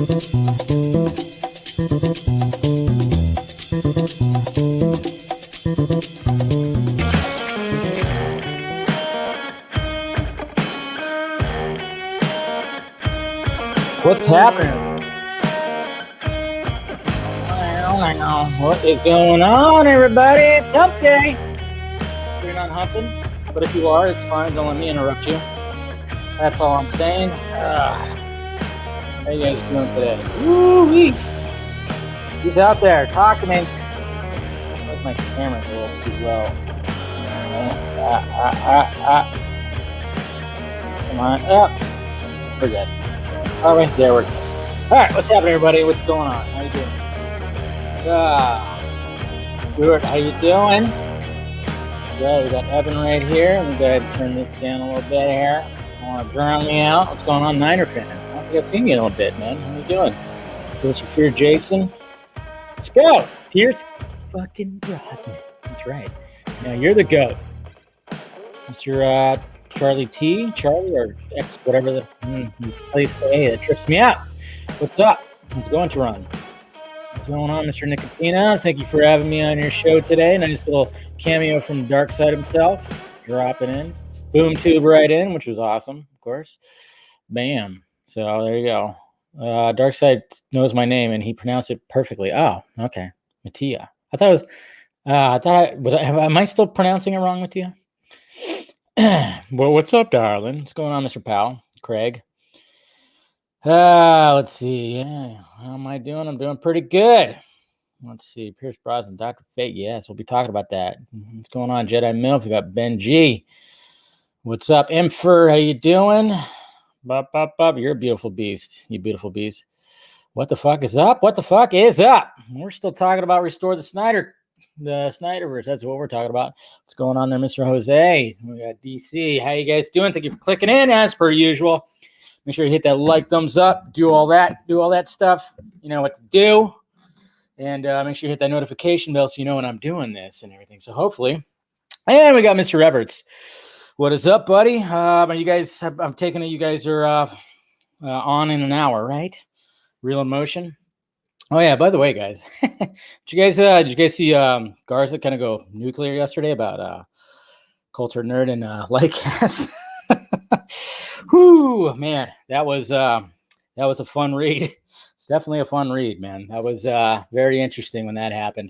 What's happening? What is going on, everybody? It's hump day. You're not humping, but if you are, it's fine. Don't let me interrupt you. That's all I'm saying. How you guys doing today? Woo-wee. Who's out there? Talk to me. Like my camera's a little too low. Come on up. We're good. All right, there we're good. All right, what's happening, everybody? What's going on? How you doing? Stuart, how you doing? Good. We got Evan right here. Let me go ahead and turn this down a little bit here. I want to drown me out. What's going on, Niner fan? I don't think I've seen you in a little bit, man. How you doing? What's your fear, Jason? Let's go. Pierce fucking Brosnan. That's right. Now you're the GOAT. Mr. Charlie or X, whatever the place say. That trips me out. What's up? How's it going, Toronto? What's going on, Mr. Nicotina? Thank you for having me on your show today. Nice little cameo from the dark side himself. Dropping in. Boom tube right in, which was awesome, of course. Bam. So there you go. Darkseid knows my name and he pronounced it perfectly. Oh, okay. Mattia. I thought it was am I still pronouncing it wrong, Mattia? Well, what's up, darling? What's going on, Mr. Powell? Craig. Let's see. Yeah, how am I doing? I'm doing pretty good. Let's see. Pierce Brosnan, Dr. Fate. Yes, we'll be talking about that. What's going on, Jedi Milf? We got Ben G. What's up, Imfer? How you doing? Bop. You're a beautiful beast. You beautiful beast. What the fuck is up? What the fuck is up? We're still talking about Restore the Snyderverse. That's what we're talking about. What's going on there, Mr. Jose? We got DC. How you guys doing? Thank you for clicking in as per usual. Make sure you hit that like, thumbs up, do all that stuff. You know what to do. And make sure you hit that notification bell so you know when I'm doing this and everything. So hopefully. And we got Mr. Everts. What is up, buddy? Are you guys? I'm taking it. You guys are on in an hour, right? Real Emotion. Oh yeah. By the way, guys, did you guys see Garza kind of go nuclear yesterday about Culture Nerd and Lightcast? Whoo, man, that was a fun read. It's definitely a fun read, man. That was very interesting when that happened.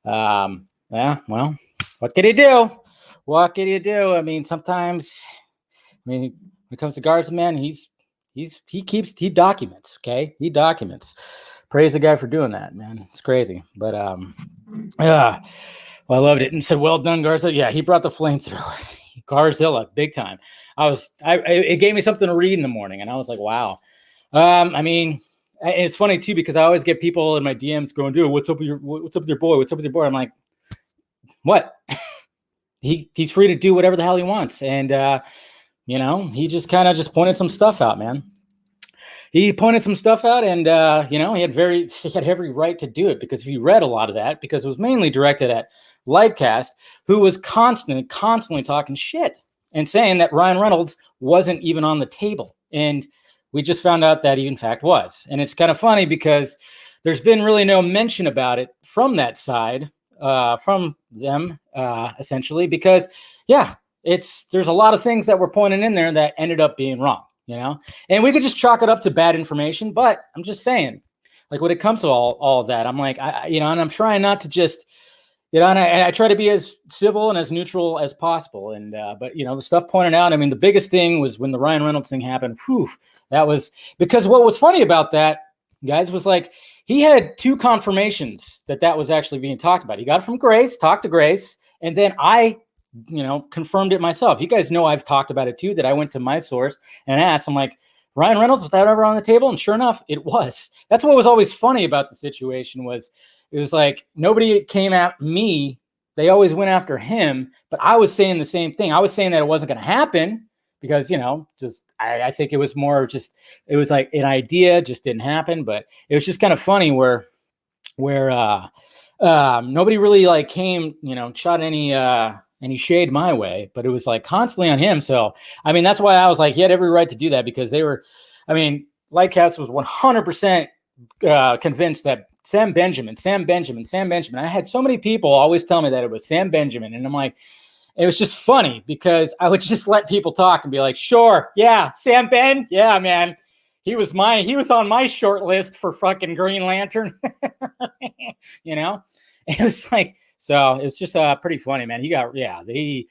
Yeah. Well, what can you do? What can you do? I mean, sometimes, when it comes to Garza, man, he documents. Okay, he documents. Praise the guy for doing that, man. It's crazy, but well, I loved it and said, "Well done, Garza." Yeah, he brought the flamethrower, Garzilla, big time. It gave me something to read in the morning, and I was like, "Wow." I mean, it's funny too because I always get people in my DMs going, "Dude, what's up with your boy? What's up with your boy?" I'm like, "What?" He's free to do whatever the hell he wants, and he just kind of just pointed some stuff out, man. He pointed some stuff out, and he had every right to do it because if you read a lot of that, because it was mainly directed at Lightcast, who was constantly talking shit and saying that Ryan Reynolds wasn't even on the table, and we just found out that he in fact was, and it's kind of funny because there's been really no mention about it from that side. From them, essentially, because there's a lot of things that were pointed in there that ended up being wrong, and we could just chalk it up to bad information. But I'm just saying, like when it comes to all of that, I'm like, and I'm trying not to just, and I try to be as civil and as neutral as possible. And but the stuff pointed out. I mean, the biggest thing was when the Ryan Reynolds thing happened. Whew, that was because what was funny about that, guys, was like. He had two confirmations that was actually being talked about. He got it from Grace, talked to Grace, and then I, confirmed it myself. You guys know I've talked about it too, that I went to my source and asked, I'm like, Ryan Reynolds, was that ever on the table? And sure enough, it was. That's what was always funny about the situation was it was like nobody came at me. They always went after him, but I was saying the same thing. I was saying that it wasn't going to happen because, I think it was more just, it was like an idea, just didn't happen. But it was just kind of funny where nobody really like came, shot any shade my way, but it was like constantly on him. So, I mean, that's why I was like, he had every right to do that because they were, I mean, Lightcast was 100% convinced that Sam Benjamin. I had so many people always tell me that it was Sam Benjamin. And I'm like, it was just funny because I would just let people talk and be like, sure, yeah, Sam Ben, yeah, man. He was on my short list for fucking Green Lantern. You know? It was like, so it's just pretty funny, man. It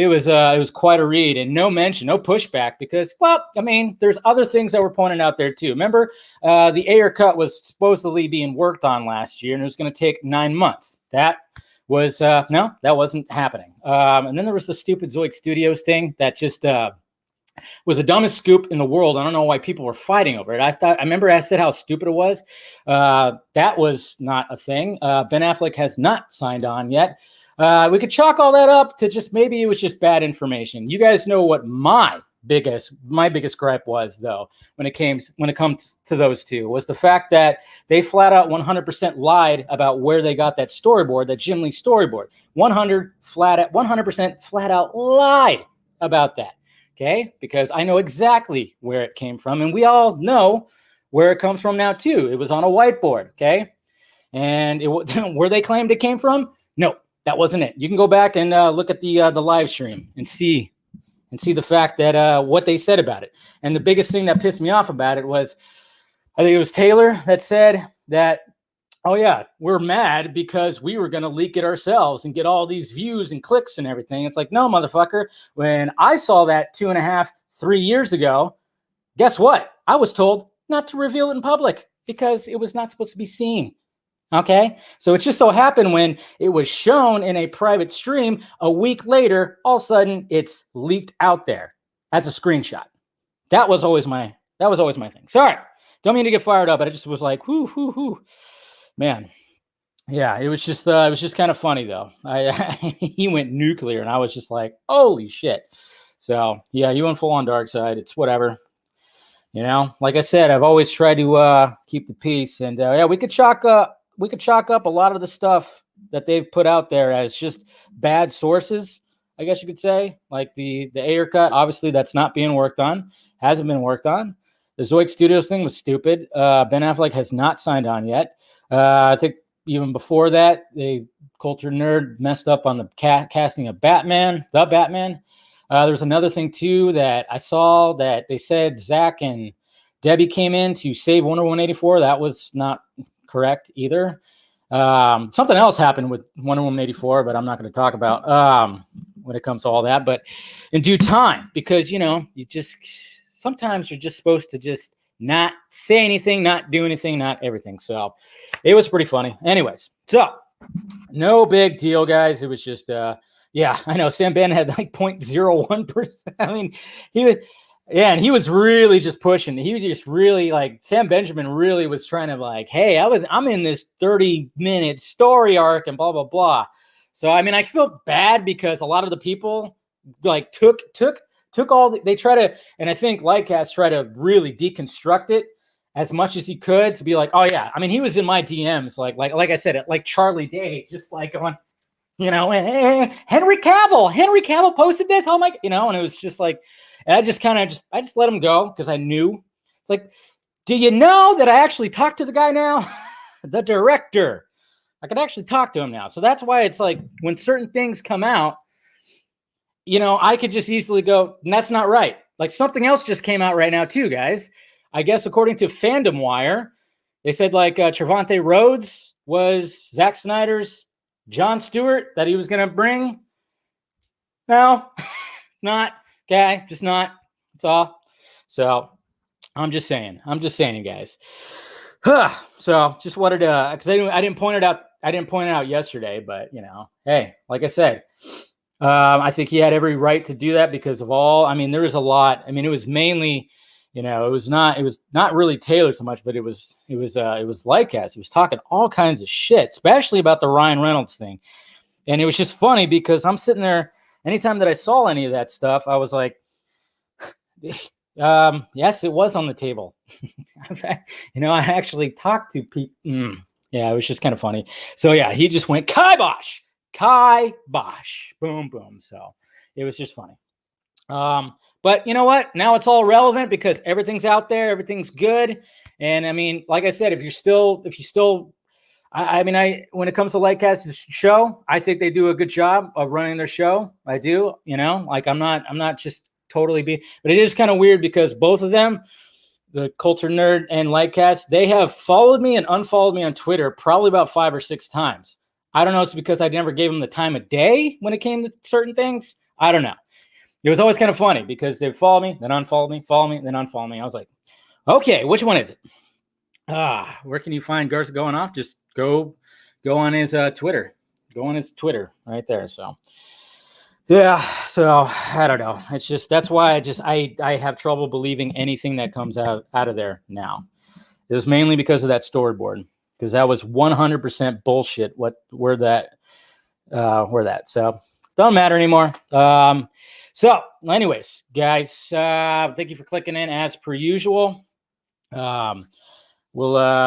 was quite a read, and no mention, no pushback, because, well, I mean, there's other things that were pointed out there too. Remember, the Ayer cut was supposedly being worked on last year, and it was going to take 9 months. That was no, that wasn't happening. And then there was the stupid Zoic Studios thing that just was the dumbest scoop in the world. I don't know why people were fighting over it. I remember I said how stupid it was. That was not a thing. Ben Affleck has not signed on yet. We could chalk all that up to just maybe it was just bad information. You guys know what my biggest gripe was, though, when it comes to those two, was the fact that they flat out 100% lied about where they got that storyboard, that Jim Lee storyboard. 100% flat out lied about that. Okay, because I know exactly where it came from, and we all know where it comes from now too. It was on a whiteboard. Okay, and where they claimed it came from, no, that wasn't it. You can go back and look at the live stream and see the fact that what they said about it. And the biggest thing that pissed me off about it was, I think it was Taylor that said that, oh yeah, we're mad because we were going to leak it ourselves and get all these views and clicks and everything. It's like, no, motherfucker. When I saw that 2.5, 3 years ago, guess what? I was told not to reveal it in public because it was not supposed to be seen. Okay, so it just so happened when it was shown in a private stream a week later, all of a sudden it's leaked out there as a screenshot. That was always my thing. Sorry, don't mean to get fired up, but I just was like, whoo, man. Yeah, it was just kind of funny though. He went nuclear, and I was just like, holy shit. So yeah, he went full on dark side. It's whatever. You know, like I said, I've always tried to keep the peace, and yeah, we could chalk up a lot of the stuff that they've put out there as just bad sources, I guess you could say. Like the Ayer cut, obviously that's not being worked on, hasn't been worked on. The Zoic Studios thing was stupid. Ben Affleck has not signed on yet. I think even before that, the Culture Nerd messed up on the casting of Batman, the Batman. There was another thing too that I saw that they said Zach and Debbie came in to save Wonder Woman 84. That was not correct either. Something else happened with Wonder Woman 84, but I'm not going to talk about when it comes to all that. But in due time, because sometimes you're just supposed to just not say anything, not do anything, not everything. So it was pretty funny. Anyways, so no big deal, guys. It was just yeah, I know Sam Ben had like 0.01%. I mean, and he was really just pushing. He was just really like, Sam Benjamin really was trying to like, hey, I'm in this 30-minute story arc and blah, blah, blah. So, I mean, I feel bad because a lot of the people like took all they try to, and I think Lightcast tried to really deconstruct it as much as he could to be like, oh yeah. I mean, he was in my DMs, like I said, like Charlie Day, just like on, hey, Henry Cavill posted this. Oh my, and it was just like, and I just let him go because I knew. It's like, do you know that I actually talked to the guy now? The director. I could actually talk to him now. So that's why it's like when certain things come out, I could just easily go, and that's not right. Like something else just came out right now too, guys. I guess according to Fandom Wire, they said like Trevante Rhodes was Zack Snyder's Jon Stewart that he was going to bring. No, not. Okay, just not. That's all. So I'm just saying, guys. So just wanted to, because I didn't point it out. I didn't point it out yesterday, but hey, like I said, I think he had every right to do that because of all. I mean, there was a lot. I mean, it was mainly, it was not really Taylor so much, but it was Lightcast. He was talking all kinds of shit, especially about the Ryan Reynolds thing, and it was just funny because I'm sitting there. Anytime that I saw any of that stuff, I was like, yes, it was on the table. I actually talked to people. Yeah, it was just kind of funny. So yeah, he just went kibosh, boom, boom. So it was just funny. But you know what? Now it's all relevant because everything's out there, everything's good. And I mean, like I said, if you still, I mean, when it comes to Lightcast's show, I think they do a good job of running their show. I do, like I'm not just totally but it is kind of weird because both of them, the Culture Nerd and Lightcast, they have followed me and unfollowed me on Twitter probably about 5 or 6 times. I don't know. It's because I never gave them the time of day when it came to certain things. I don't know. It was always kind of funny because they'd follow me, then unfollow me, follow me, then unfollow me. I was like, okay, which one is it? Where can you find Garza going off? Just go on his Twitter. Go on his Twitter right there. So, yeah. So I don't know. It's just that's why I have trouble believing anything that comes out of there now. It was mainly because of that storyboard, because that was 100% bullshit. Where that. So don't matter anymore. So, anyways, guys, thank you for clicking in as per usual. We'll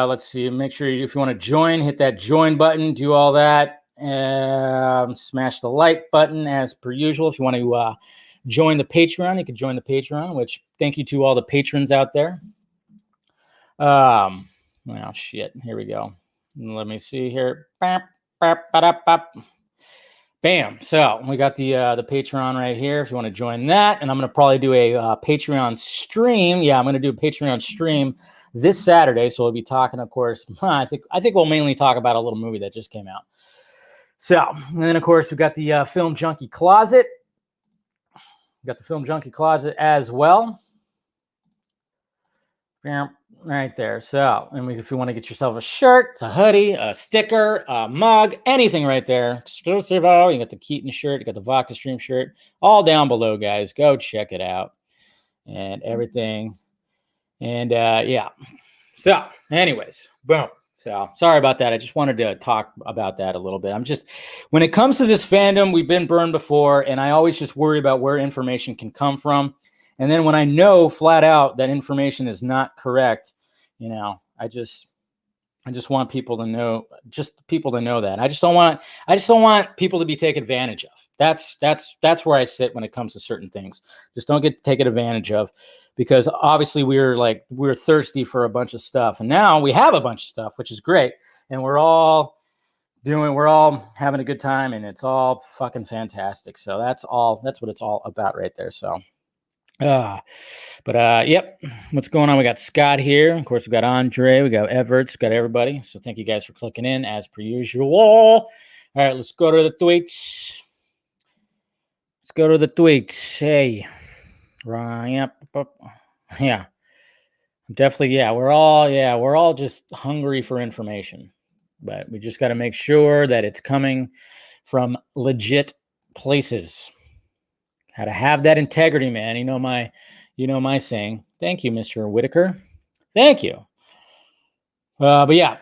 let's see. Make sure if you want to join, hit that join button. Do all that. Smash the like button as per usual. If you want to join the Patreon, you can join the Patreon. Which thank you to all the patrons out there. Well, shit. Here we go. Let me see here. Bam. So we got the Patreon right here. If you want to join that, and I'm going to probably do a Patreon stream. Yeah, I'm going to do a Patreon stream this Saturday. So we'll be talking, of course. I think we'll mainly talk about a little movie that just came out. So, and then of course we've got the Film Junkie Closet. We've got the Film Junkie Closet as well. Bam. Right there. So, and if you want to get yourself a shirt, a hoodie, a sticker, a mug, anything right there, exclusive. You got the Keaton shirt, you got the Vodka Stream shirt, all down below, guys. Go check it out and everything. And yeah. So, anyways, boom. So, sorry about that. I just wanted to talk about that a little bit. When it comes to this fandom, we've been burned before, and I always just worry about where information can come from. And then when I know flat out that information is not correct, I just want people to know, that. I just don't want people to be taken advantage of. That's where I sit when it comes to certain things. Just don't get taken advantage of, because obviously we're thirsty for a bunch of stuff, and now we have a bunch of stuff, which is great, and we're all having a good time, and it's all fucking fantastic. So that's what it's all about right there. So. Yep. What's going on? We got Scott here. Of course, we got Andre. We got Everts. We got everybody. So thank you guys for clicking in as per usual. All right, let's go to the tweets. Hey, right. Yeah. Definitely. Yeah. We're all just hungry for information, but we just got to make sure that it's coming from legit places. How to have that integrity, man. You know my saying. Thank you, Mr. Whitaker. Thank you. But yeah.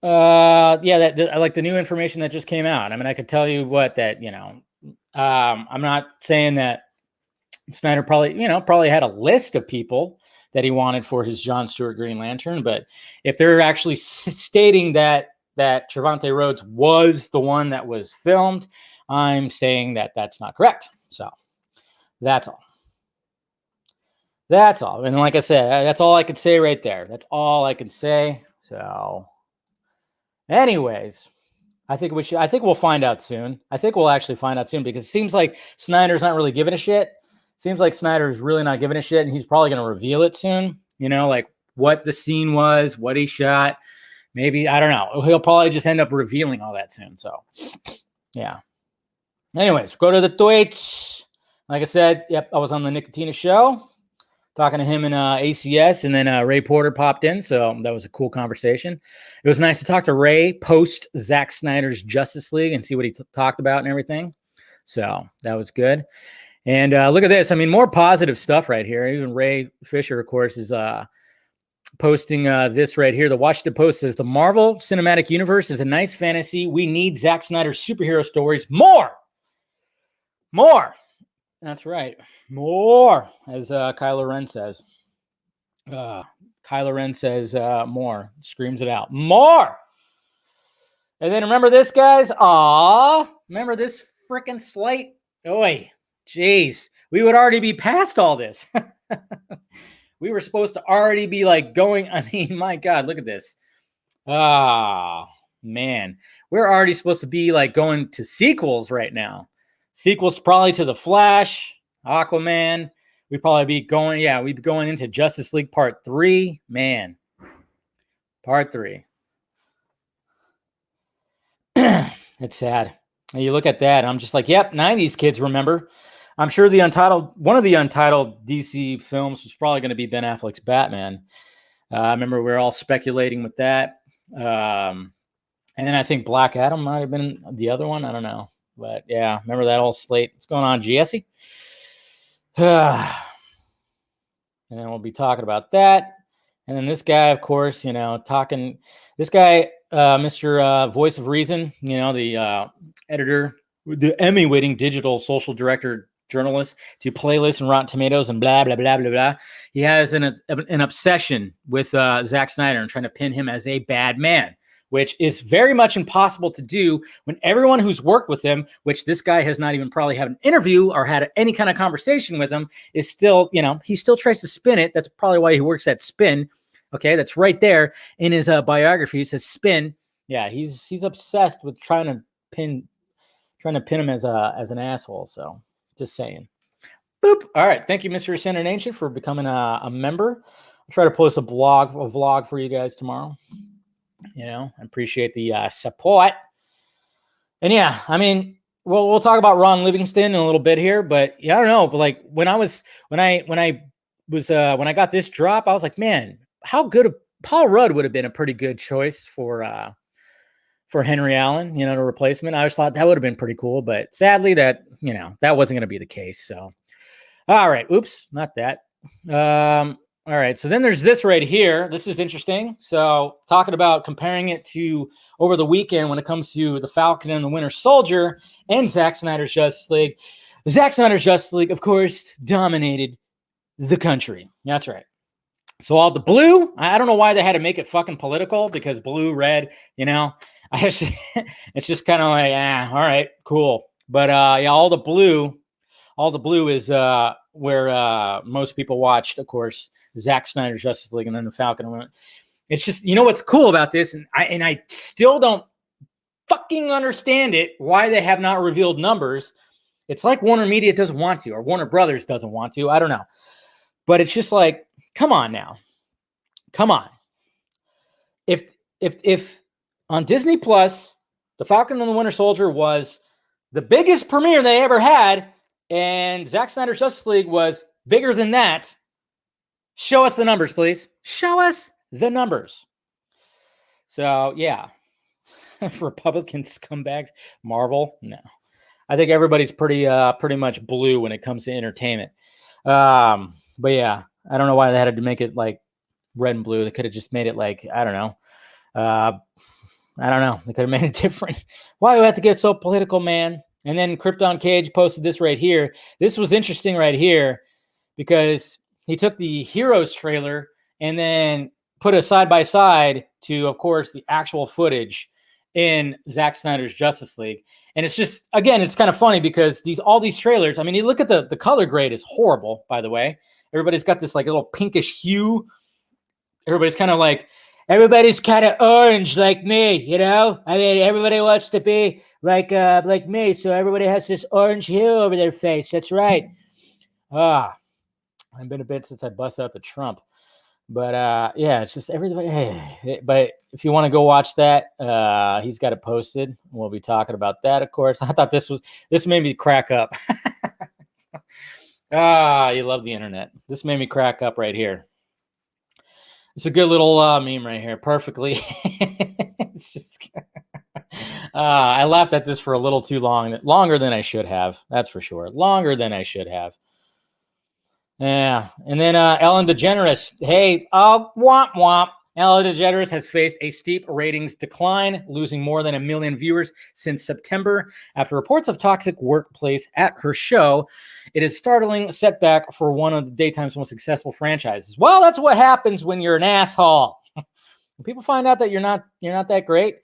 I like the new information that just came out. I mean, I could tell you I'm not saying that Snyder probably had a list of people that he wanted for his John Stewart Green Lantern, but if they're actually stating that Trevante Rhodes was the one that was filmed, I'm saying that that's not correct. So that's all. And like I said, that's all I could say right there. That's all I can say. So anyways, I think we'll find out soon. I think we'll actually find out soon, because it seems like Snyder's not really giving a shit. Seems like Snyder's really not giving a shit, and he's probably going to reveal it soon. Like what the scene was, what he shot. Maybe, I don't know. He'll probably just end up revealing all that soon. So yeah. Anyways, go to the tweets. Like I said, yep, I was on the Nicotina show talking to him and ACS, and then Ray Porter popped in, so that was a cool conversation. It was nice to talk to Ray post Zack Snyder's Justice League and see what he talked about and everything. So that was good. And look at this. I mean, more positive stuff right here. Even Ray Fisher, of course, is posting this right here. The Washington Post says, the Marvel Cinematic Universe is a nice fantasy. We need Zack Snyder's superhero stories. More. That's right. More, as Kylo Ren says. Kylo Ren says more. Screams it out. More. And then remember this, guys? Remember this freaking slate? Oi. Jeez. We would already be past all this. We were supposed to already be like going. I mean, my God, look at this. Ah, man. We're already supposed to be like going to sequels right now. Sequels probably to The Flash, Aquaman. We'd probably be going, we'd be going into Justice League Part 3. Man. Part 3. It's sad. And you look at that, I'm just like, yep, 90s kids remember. I'm sure one of the untitled DC films was probably going to be Ben Affleck's Batman. I remember we were all speculating with that. And then I think Black Adam might have been the other one. I don't know. But yeah, remember that whole slate. What's going on, Jesse? And then we'll be talking about that. And then this guy, of course, this guy, Mr. Voice of Reason, the editor, the Emmy-winning digital social director journalist to Playlist and Rotten Tomatoes and blah, blah, blah, blah, blah. He has an obsession with Zack Snyder and trying to pin him as a bad man, which is very much impossible to do when everyone who's worked with him, which this guy has not even probably had an interview or had any kind of conversation with him, is still, he still tries to spin it. That's probably why he works at Spin. Okay, that's right there in his biography. It says Spin. Yeah, he's obsessed with trying to pin him as an asshole. So just saying. Boop. All right. Thank you, Mr. Center Nation, for becoming a member. I'll try to post a vlog for you guys tomorrow. I appreciate the support. And yeah, I mean, we'll talk about Ron Livingston in a little bit here, but yeah, I don't know. But like when I got this drop, I was like, man, how good Paul Rudd would have been a pretty good choice for Henry Allen, the replacement. I always thought that would have been pretty cool, but sadly that wasn't going to be the case. So, all right. Oops, not that. All right. So then there's this right here. This is interesting. So talking about comparing it to over the weekend when it comes to the Falcon and the Winter Soldier and Zack Snyder's Justice League. Zack Snyder's Justice League, of course, dominated the country. That's right. So all the blue, I don't know why they had to make it fucking political, because blue, red, it's just kind of like, all right, cool. But all the blue is where most people watched, of course, Zack Snyder's Justice League and then the Falcon. It's just, what's cool about this, and I still don't fucking understand it, why they have not revealed numbers. It's like Warner Media doesn't want to, or Warner Brothers doesn't want to. I don't know. But it's just like, come on now. Come on. If on Disney Plus, The Falcon and the Winter Soldier was the biggest premiere they ever had, and Zack Snyder's Justice League was bigger than that, show us the numbers, please. Show us the numbers. So, yeah. Republican scumbags. Marvel? No. I think everybody's pretty much blue when it comes to entertainment. But yeah, I don't know why they had to make it like red and blue. They could have just made it like, I don't know. I don't know. They could have made it different. Why do we have to get so political, man? And then Krypton Cage posted this right here. This was interesting right here because he took the Heroes trailer and then put a side-by-side to, of course, the actual footage in Zack Snyder's Justice League. And it's just, again, it's kind of funny because all these trailers, I mean, you look at the color grade is horrible, by the way. Everybody's got this like little pinkish hue. Everybody's kind of orange like me, I mean, everybody wants to be like me, so everybody has this orange hue over their face. That's right. It's been a bit since I busted out the Trump. But yeah, it's just everybody. Hey, but if you want to go watch that, he's got it posted. We'll be talking about that, of course. I thought this made me crack up. You love the internet. This made me crack up right here. It's a good little meme right here. Perfectly. It's just I laughed at this for a little too long. Longer than I should have. That's for sure. Longer than I should have. Yeah. And then Ellen DeGeneres. Hey, womp womp. Ellen DeGeneres has faced a steep ratings decline, losing more than 1 million viewers since September after reports of toxic workplace at her show. It is a startling setback for one of the daytime's most successful franchises. Well, that's what happens when you're an asshole. When people find out that you're not that great.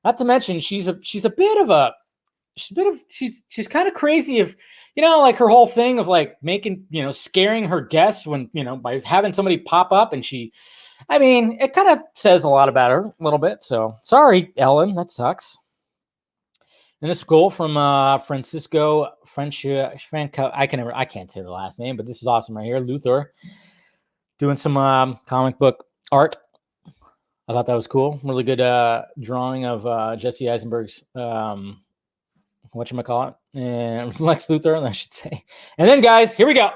Not to mention she's a bit of a she's kind of crazy if, like her whole thing of like making, scaring her guests when, by having somebody pop up and it kind of says a lot about her a little bit. So sorry, Ellen, that sucks. And this goal from Francisco Franco, I can't say the last name, but this is awesome right here. Luthor doing some comic book art. I thought that was cool. Really good drawing of Jesse Eisenberg's whatchamacallit, and Lex Luthor, I should say. And then, guys, here we go.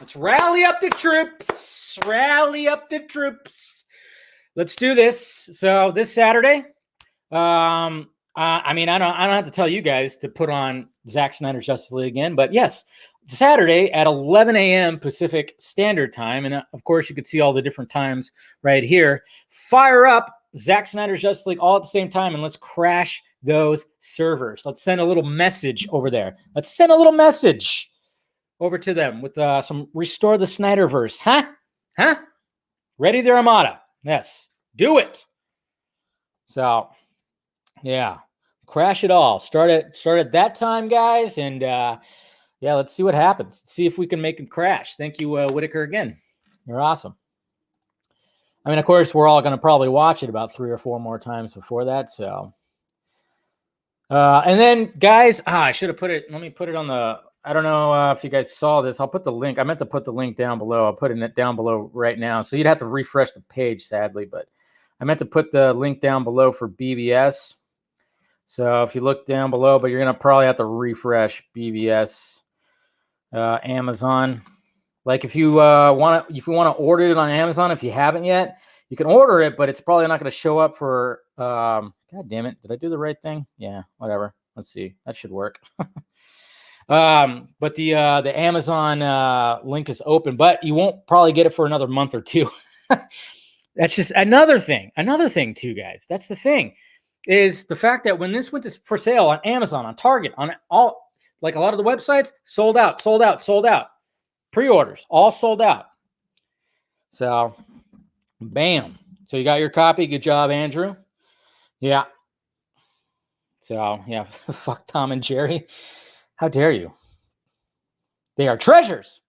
Let's rally up the troops. Rally up the troops. Let's do this. So this Saturday, I don't have to tell you guys to put on Zack Snyder's Justice League again, but yes, Saturday at 11 a.m. Pacific Standard Time, and of course you can see all the different times right here. Fire up Zack Snyder's Justice League all at the same time, and let's crash those servers. Let's send a little message over there. Let's send a little message over to them with some restore the Snyderverse. Huh? Ready their Armada. Yes, do it. So, yeah, crash it all. Start at that time, guys, and yeah, let's see what happens. See if we can make them crash. Thank you, Whitaker, again. You're awesome. Of course, we're all going to probably watch it about 3 or 4 more times before that. So, and then, guys, I should have put it. Let me put it on the. I don't know if you guys saw this. I'll put the link. I meant to put the link down below. I'll put it down below right now. So you'd have to refresh the page, sadly, but I meant to put the link down below for BVS. So if you look down below, but you're going to probably have to refresh BVS, Amazon. Like if you want to order it on Amazon, if you haven't yet, you can order it, but it's probably not going to show up for. God damn it! Did I do the right thing? Yeah, whatever. Let's see. That should work. But the Amazon link is open, but you won't probably get it for another month or 2. That's just another thing. Another thing too, guys. That's the thing, is the fact that when this went for sale on Amazon, on Target, on all, like a lot of the websites, sold out. Pre-orders, all sold out. So, bam. So you got your copy. Good job, Andrew. Yeah. So, yeah, fuck Tom and Jerry. How dare you? They are treasures.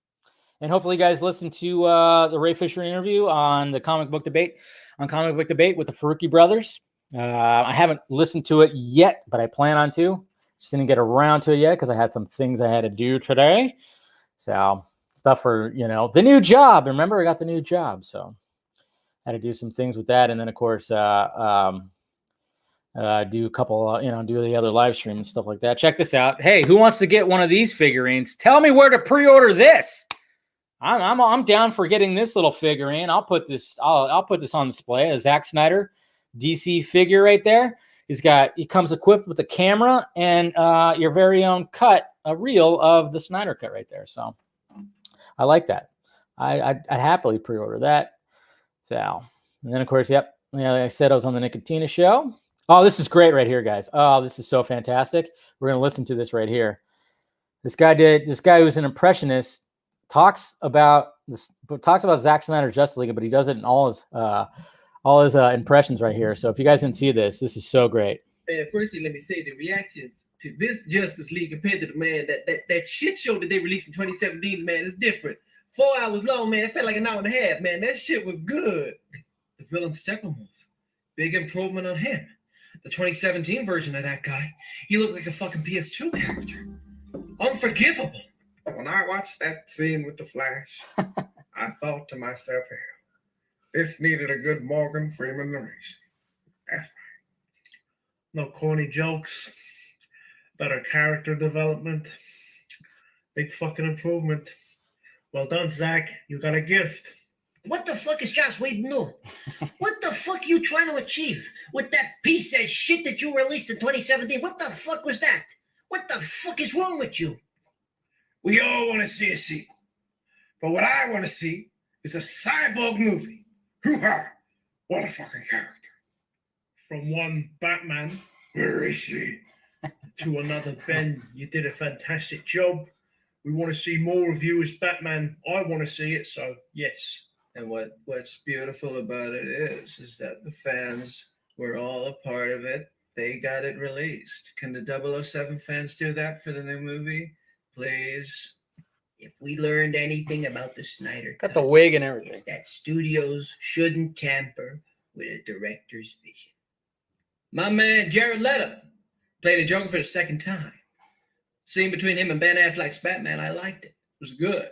And hopefully you guys listen to the Ray Fisher interview on the Comic Book Debate with the Faruqi brothers. I haven't listened to it yet, but I plan on to. Just didn't get around to it yet because I had some things I had to do today. So stuff for, the new job. Remember, I got the new job. So I had to do some things with that. And then, of course, do a couple, do the other live stream and stuff like that. Check this out. Hey, who wants to get one of these figurines? Tell me where to pre-order this. I'm down for getting this little figurine. I'll put this on display. A Zack Snyder DC figure right there. He comes equipped with a camera and your very own a reel of the Snyder cut right there. So I like that. I'd happily pre-order that. So, and then of course, yep. Like I said, I was on the Nicotina show. Oh, this is great right here, guys. Oh, this is so fantastic. We're going to listen to this right here. This guy who's an impressionist talks about Zack Snyder's Justice League, but he does it in all his impressions right here. So if you guys didn't see this is so great. Firstly, let me say the reactions to this Justice League compared to the man that shit show that they released in 2017, man, is different. 4 hours long, man. It felt like an hour and a half, man. That shit was good. The villain Steppenwolf, big improvement on him. The 2017 version of that guy, he looked like a fucking PS2 character. Unforgivable. When I watched that scene with the Flash, I thought to myself, this needed a good Morgan Freeman narration. That's right. No corny jokes, better character development, big fucking improvement. Well done, Zach. You got a gift. What the fuck is Joss Whedon doing? What the fuck are you trying to achieve with that piece of shit that you released in 2017? What the fuck was that? What the fuck is wrong with you? We all want to see a sequel. But what I want to see is a cyborg movie. Hoo-ha! What a fucking character. From one Batman, where is he? To another Ben, you did a fantastic job. We want to see more of you as Batman. I want to see it, so yes. And what's beautiful about it is that the fans were all a part of it. they got it released. Can the 007 fans do that for the new movie? Please. If we learned anything about the Snyder Got Cut, the wig and everything. it's that studios shouldn't tamper with a director's vision. My man Jared Leto played a Joker for the second time. Scene between him and Ben Affleck's Batman, I liked it. It was good.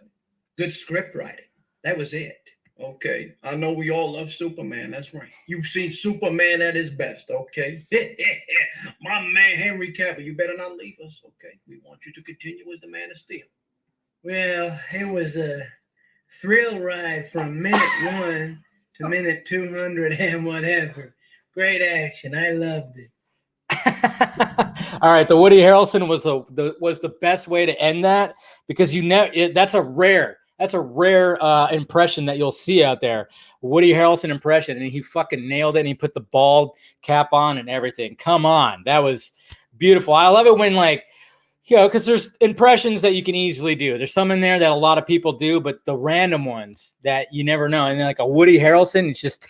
Good script writing. That was it. Okay, I know we all love Superman. That's right. You've seen Superman at his best, okay? My man Henry Cavill, you better not leave us, okay? We want you to continue as the Man of Steel. Well, it was a thrill ride from minute 1 to minute 200 and whatever. Great action. I loved it. All right, the Woody Harrelson was the best way to end that, because that's a rare impression that you'll see out there. Woody Harrelson impression, and he fucking nailed it. And he put the bald cap on and everything. Come on, that was beautiful. I love it when, like, you know, because there's impressions that you can easily do. There's some in there that a lot of people do, but the random ones that you never know. And then, like, a Woody Harrelson, it's just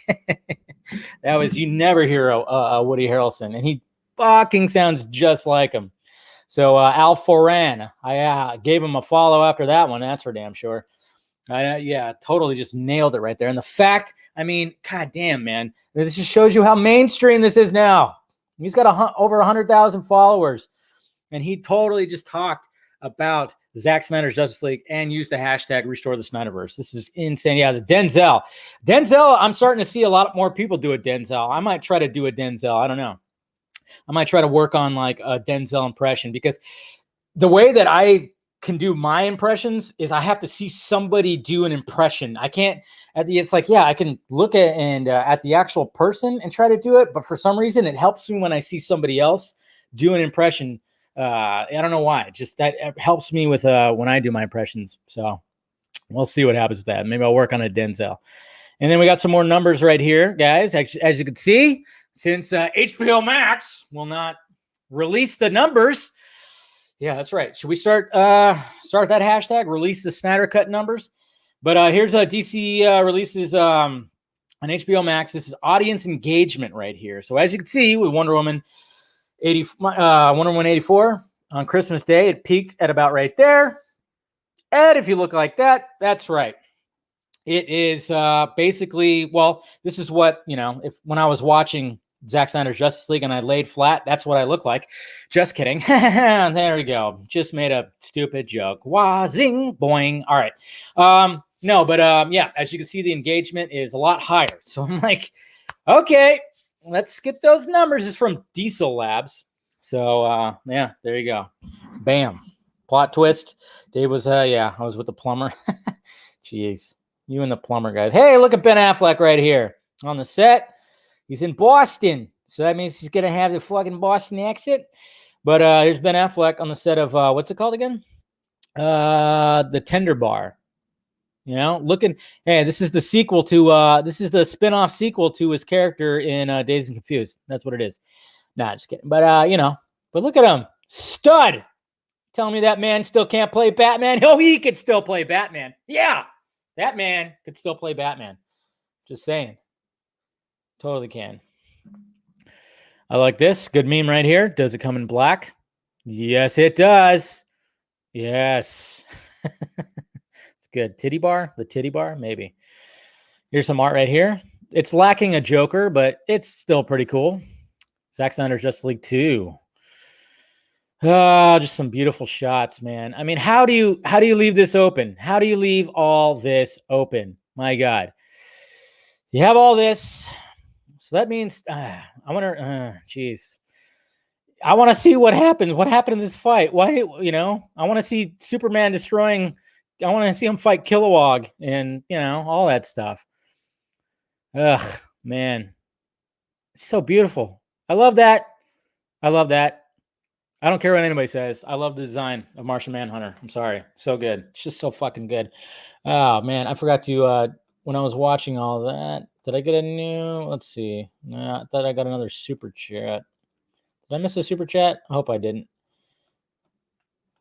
you never hear a Woody Harrelson, and he fucking sounds just like him. So Al Foran, I gave him a follow after that one. That's for damn sure. Yeah, totally just nailed it right there. And the fact, I mean, god damn, man, this just shows you how mainstream this is now. He's got over 100,000 followers, and he totally just talked about Zack Snyder's Justice League and used the hashtag Restore the Snyderverse. This is insane. Yeah, the Denzel, I'm starting to see a lot more people do a Denzel. I might try to do a Denzel. I don't know. I might try to work on like a Denzel impression, because the way that I can do my impressions is I have to see somebody do an impression. I can't it's like, yeah, I can look at the actual person and try to do it. But for some reason, it helps me when I see somebody else do an impression. I don't know why. Just that helps me with when I do my impressions. So we'll see what happens with that. Maybe I'll work on a Denzel. And then we got some more numbers right here, guys. As you can see, since HBO Max will not release the numbers. Yeah, that's right. Should we start that hashtag, release the Snyder Cut numbers? But here's DC releases on HBO Max. This is audience engagement right here. So as you can see, with Wonder Woman 84 on Christmas Day, it peaked at about right there. And if you look like that, that's right. It is basically, well, this is what, you know, when I was watching Zack Snyder's Justice League and I laid flat, that's what I look like. Just kidding. There we go. Just made a stupid joke. Wah, zing, boing. All right. No, but yeah, as you can see, the engagement is a lot higher. So I'm like, okay, let's skip those numbers. It's from Diesel Labs. So yeah, there you go. Bam. Plot twist. Dave was, I was with the plumber. Jeez. You and the plumber guys. Hey, look at Ben Affleck right here on the set. He's in Boston, so that means he's going to have the fucking Boston accent. But here's Ben Affleck on the set of, what's it called again? The Tender Bar. You know, looking, hey, this is the sequel to, this is the spin-off sequel to his character in Dazed and Confused. That's what it is. Nah, just kidding. But, you know, but look at him. Stud. Telling me that man still can't play Batman? Oh, he could still play Batman. Yeah, that man could still play Batman. Just saying. Totally can. I like this. Good meme right here. Does it come in black? Yes, it does. Yes. It's good. Titty bar? The titty bar? Maybe. Here's some art right here. It's lacking a Joker, but it's still pretty cool. Zack Snyder's Justice League 2. Just some beautiful shots, man. I mean, how do you leave this open? How do you leave all this open? My God. You have all this. So that means I wonder, geez. I want to see what happened. What happened in this fight? Why, you know, I want to see Superman destroying. I want to see him fight Kilowog and, you know, all that stuff. Ugh, man. It's so beautiful. I love that. I love that. I don't care what anybody says. I love the design of Martian Manhunter. I'm sorry. So good. It's just so fucking good. Oh, man. I forgot to, when I was watching all that, did I get a new, let's see. No, I thought I got another super chat. Did I miss a super chat? I hope I didn't.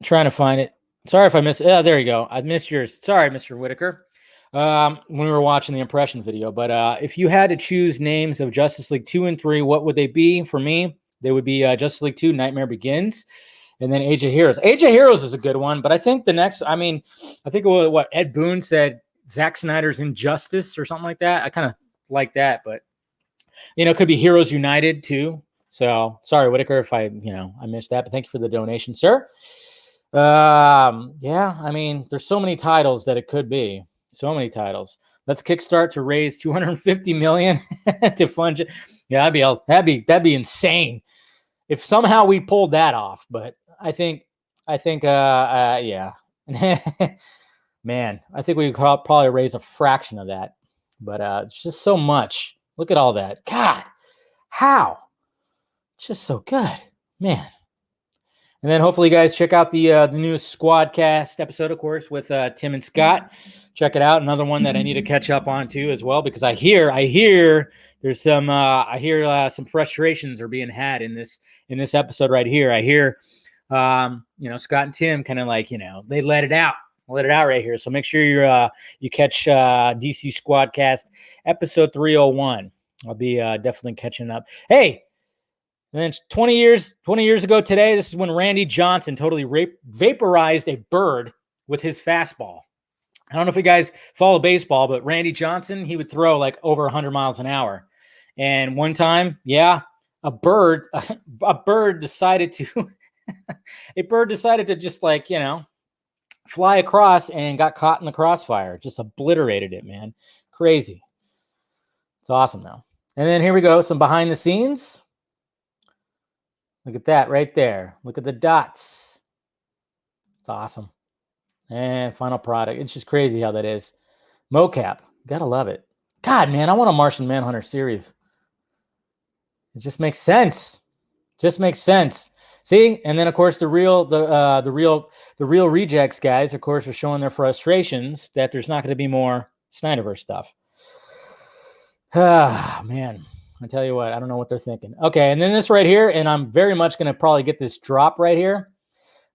I'm trying to find it. Sorry if I missed it. Yeah, there you go. I missed yours. Sorry, Mr. Whitaker. When we were watching the impression video. But if you had to choose names of Justice League 2 and 3, what would they be? For me, They would be Justice League 2, Nightmare Begins, and then Age of Heroes. Age of Heroes is a good one, but I think the next, I think what Ed Boon said, Zack Snyder's Injustice or something like that. I kind of like that, but it could be Heroes United too. So sorry, Whitaker, if I missed that, but thank you for the donation, sir. Yeah, there's so many titles that it could be. So many titles. Let's kickstart to raise $250 million to fund it. Yeah, that'd be insane if somehow we pulled that off. But I think, yeah, man, I think we could probably raise a fraction of that. But it's just so much. Look at all that. God, how? It's just so good, man. And then hopefully you guys check out the newest Squadcast episode, of course, with Tim and Scott. Check it out. Another one that I need to catch up on too, as well, because I hear there's some some frustrations are being had in this episode right here. I hear Scott and Tim kind of like they let it out right here. So make sure you catch DC Squadcast episode 301. I'll be definitely catching up. Hey. And then 20 years ago today, this is when Randy Johnson totally vaporized a bird with his fastball. I don't know if you guys follow baseball, but Randy Johnson, he would throw like over 100 miles an hour. And one time, a bird decided to just fly across and got caught in the crossfire. Just obliterated it, man. Crazy. It's awesome though. And then here we go, some behind the scenes. Look at that right there. Look at the dots. It's awesome. And final product. It's just crazy how that is. Mocap. Gotta love it. God, man, I want a Martian Manhunter series. It just makes sense. See? And then of course the real rejects guys, of course, are showing their frustrations that there's not going to be more Snyderverse stuff. Ah, man. I tell you what, I don't know what they're thinking. Okay, and then this right here, and I'm very much going to probably get this drop right here.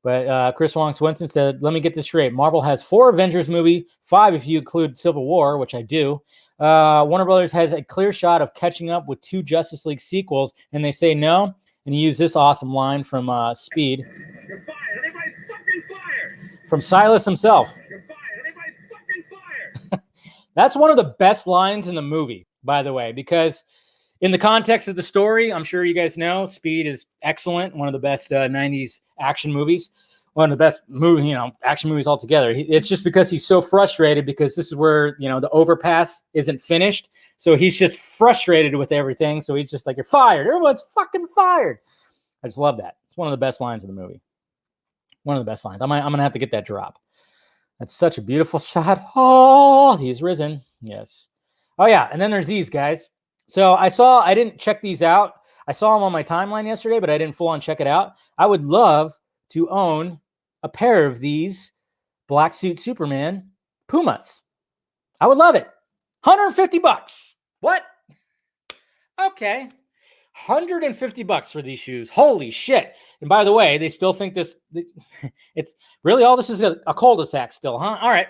But Chris Wong Swenson said, let me get this straight. Marvel has 4 Avengers movie, 5 if you include Civil War, which I do. Warner Brothers has a clear shot of catching up with 2 Justice League sequels, and they say no. And you use this awesome line from Speed. You're fired. Everybody's fucking fired. From Silas himself. You're fired. Everybody's fucking fired. That's one of the best lines in the movie, by the way, because in the context of the story, I'm sure you guys know, Speed is excellent. One of the best 90s action movies. One of the best action movies altogether. It's just because he's so frustrated because this is where, the overpass isn't finished. So he's just frustrated with everything. So he's just like, you're fired. Everyone's fucking fired. I just love that. It's one of the best lines in the movie. One of the best lines. I'm going to have to get that drop. That's such a beautiful shot. Oh, he's risen. Yes. Oh, yeah. And then there's these guys. So I didn't check these out. I saw them on my timeline yesterday, but I didn't full on check it out. I would love to own a pair of these Black Suit Superman Pumas. I would love it. $150. What? Okay. $150 for these shoes. Holy shit. And by the way, they still think it's really all this is a cul-de-sac still, huh? All right.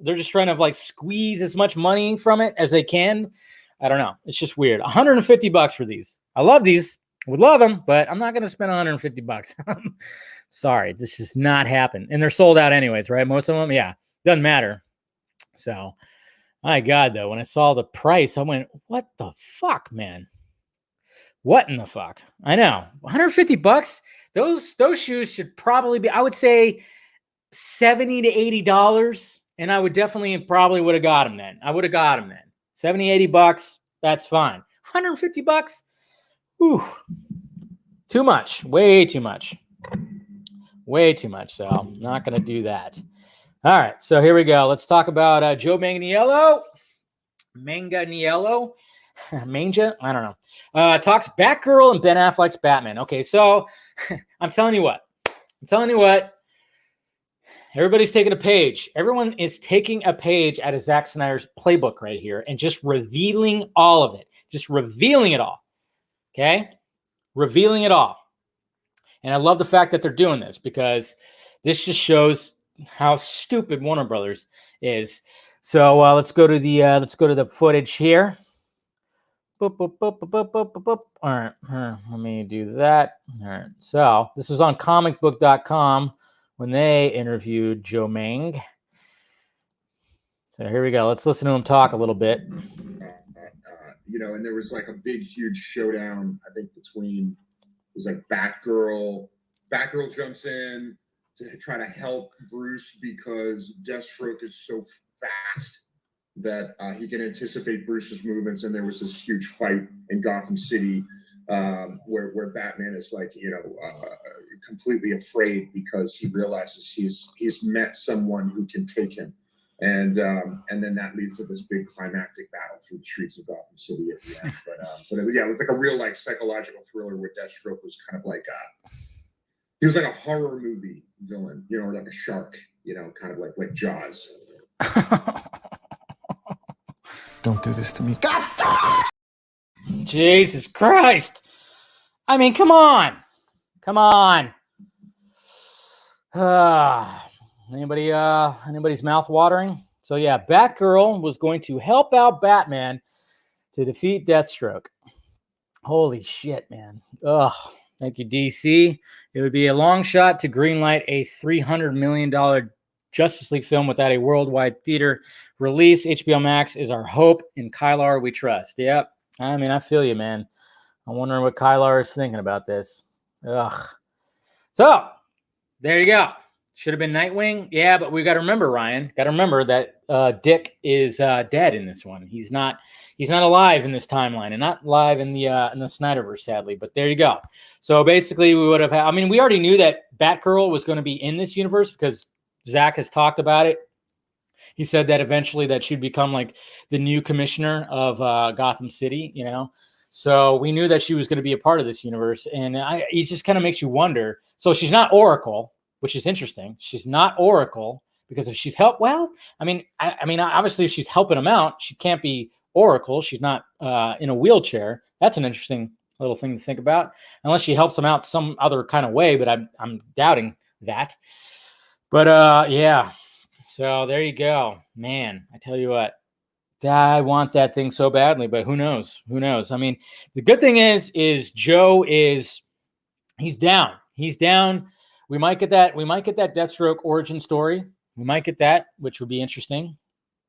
They're just trying to squeeze as much money from it as they can. I don't know. It's just weird. $150 for these. I love these. Would love them, but I'm not going to spend $150. Sorry, this does not happen. And they're sold out anyways, right? Most of them, yeah. Doesn't matter. So, my God, though, when I saw the price, I went, what the fuck, man? What in the fuck? I know. $150? Those shoes should probably be, I would say, $70 to $80. And I would definitely probably would have got them then. I would have got them then. $70, $80, that's fine. $150? Ooh. Too much. Way too much. Way too much. So I'm not going to do that. All right. So here we go. Let's talk about Joe Manganiello. Manganiello. Manja? I don't know. Talks Batgirl and Ben Affleck's Batman. Okay. So I'm telling you what. Everybody's taking a page. Everyone is taking a page out of Zack Snyder's playbook right here and just revealing all of it. Just revealing it all. Okay? Revealing it all. And I love the fact that they're doing this because this just shows how stupid Warner Brothers is. So let's go to the footage here. Boop, boop, boop, boop, boop, boop, boop, boop. All right, let me do that. All right, so this was on comicbook.com when they interviewed Joe Mang. So here we go. Let's listen to him talk a little bit. And there was like a big, huge showdown, I think, between, it was like Batgirl. Batgirl jumps in to try to help Bruce because Deathstroke is so fast that he can anticipate Bruce's movements. And there was this huge fight in Gotham City where Batman is like, completely afraid because he realizes he's met someone who can take him. And then that leads to this big climactic battle through the streets of Gotham City at the end. But yeah, it was like a real like psychological thriller where Deathstroke was kind of like he was like a horror movie villain, or like a shark, kind of like Jaws. Don't do this to me. God! Jesus Christ! I mean, come on. Anybody's mouth watering? So yeah, Batgirl was going to help out Batman to defeat Deathstroke. Holy shit, man. Ugh. Thank you, DC. It would be a long shot to greenlight a $300 million Justice League film without a worldwide theater release. HBO Max is our hope. In Kylar we trust. Yep. I mean, I feel you, man. I'm wondering what Kylar is thinking about this. Ugh. So, there you go. Should have been Nightwing. Yeah, but we got to remember, Ryan. Got to remember that Dick is dead in this one. He's not alive in this timeline, and not live in the Snyderverse, sadly. But there you go. So basically, we would have had. I mean, we already knew that Batgirl was going to be in this universe because Zach has talked about it. He said that eventually that she'd become like the new commissioner of Gotham City. So we knew that she was going to be a part of this universe, and it just kind of makes you wonder. So she's not Oracle, which is interesting. She's not Oracle because if she's I mean, obviously if she's helping him out, she can't be Oracle. She's not in a wheelchair. That's an interesting little thing to think about, unless she helps him out some other kind of way. But I'm doubting that. But yeah. So there you go, man. I tell you what, I want that thing so badly, but who knows? I mean, the good thing is Joe he's down. We might get that Deathstroke origin story. We might get that, which would be interesting